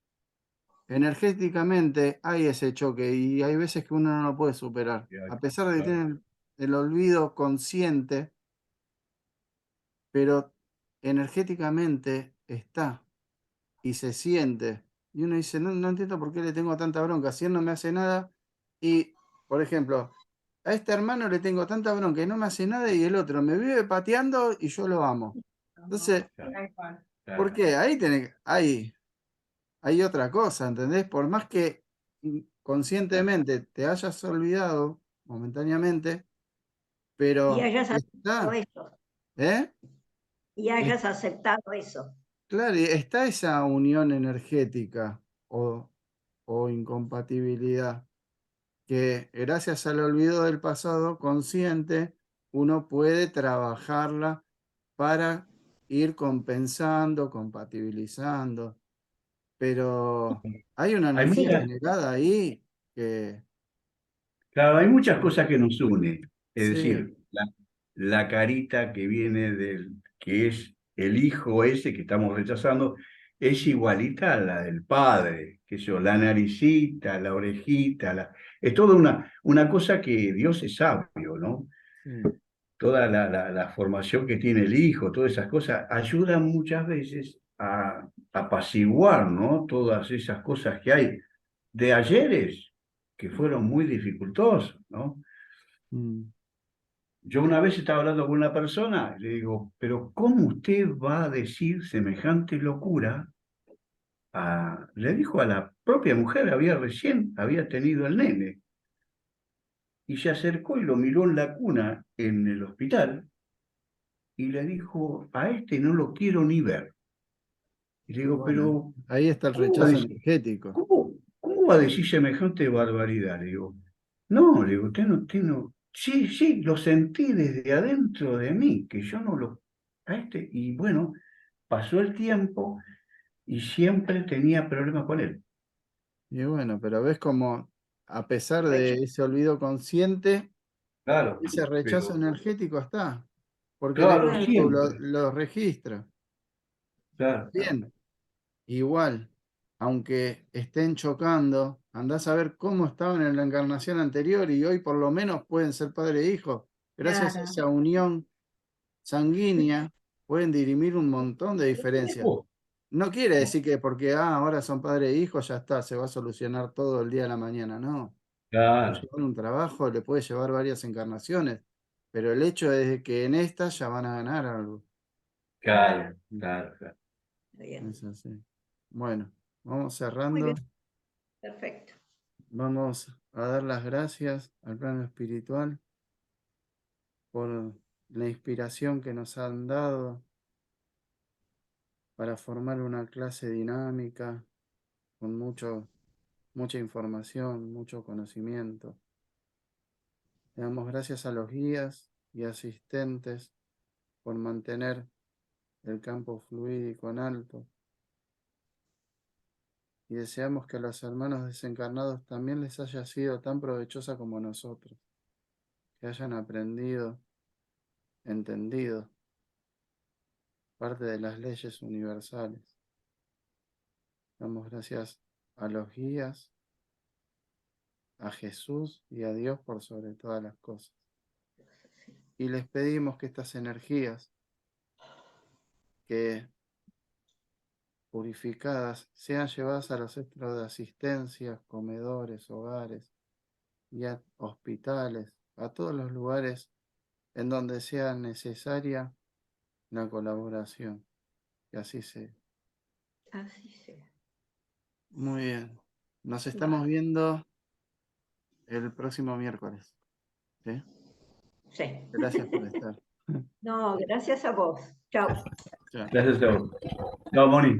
energéticamente hay ese choque y hay veces que uno no lo puede superar. A pesar de que Claro. tiene el olvido consciente, pero energéticamente está y se siente. Y uno dice, no, no entiendo por qué le tengo tanta bronca, si él no me hace nada. Y, por ejemplo, a este hermano le tengo tanta bronca y no me hace nada y el otro me vive pateando y yo lo amo. Entonces, Tal cual. ¿por qué? Hay otra cosa, ¿entendés? Por más que conscientemente te hayas olvidado momentáneamente, Y pero hayas aceptado está, eso. ¿eh? Y hayas aceptado eso. Claro, y está esa unión energética o incompatibilidad que gracias al olvido del pasado consciente uno puede trabajarla para ir compensando, compatibilizando, pero hay una Hay Sí, energía muchas, negada ahí que claro, hay muchas cosas que nos unen. Es sí, decir, la carita que viene que es el hijo ese que estamos rechazando, es igualita a la del padre, que yo, la naricita, la orejita, es toda una cosa que Dios es sabio, ¿no? sí. Toda la formación que tiene el hijo, todas esas cosas, ayudan muchas veces a apaciguar, ¿no? Todas esas cosas que hay de ayeres que fueron muy dificultosos, ¿no? Mm. Yo una vez estaba hablando con una persona y le digo, pero ¿cómo usted va a decir semejante locura? Le dijo a la propia mujer, había tenido el nene, y se acercó y lo miró en la cuna en el hospital y le dijo, a este no lo quiero ni ver. Y le Y digo, bueno, pero ahí está el ¿cómo va a rechazo decir, energético. cómo va a decir semejante barbaridad? Le digo, no, le digo, usted no. Sí, sí, lo sentí desde adentro de mí, que yo no lo. Y bueno, pasó el tiempo y siempre tenía problemas con él. Y bueno, pero ves como a pesar de rechazo. ese olvido consciente, Claro, ese rechazo pero, energético está, porque el claro, Claro. espíritu siempre, lo registra. claro, claro, Bien, igual, aunque estén chocando, andás a ver cómo estaban en la encarnación anterior y hoy por lo menos pueden ser padre e hijo. Gracias a Claro. esa unión sanguínea pueden dirimir un montón de diferencias. oh, No quiere decir que porque ahora son padre e hijo ya está, se va a solucionar todo el día de la mañana, no. Puede claro, llevar un trabajo, le puede llevar varias encarnaciones, pero el hecho es que en esta ya van a ganar algo. claro, claro, claro. Bien. Es así. Bueno, vamos Muy cerrando. bien, perfecto. Vamos a dar las gracias al plano espiritual por la inspiración que nos han dado para formar una clase dinámica con mucha información, mucho conocimiento. Le damos gracias a los guías y asistentes por mantener el campo fluídico en alto y deseamos que a los hermanos desencarnados también les haya sido tan provechosa como nosotros, que hayan aprendido, entendido parte de las leyes universales. Damos gracias a los guías, a Jesús y a Dios por sobre todas las cosas. Y les pedimos que estas energías, que purificadas, sean llevadas a los centros de asistencia, comedores, hogares y a hospitales, a todos los lugares en donde sea necesaria la colaboración. Que así sea. Así sea. Muy bien. Nos estamos Va. viendo el próximo miércoles. ¿Sí? Sí. Gracias por estar. No, gracias a vos. Chao. Chao. Gracias a vos. Chao, Moni.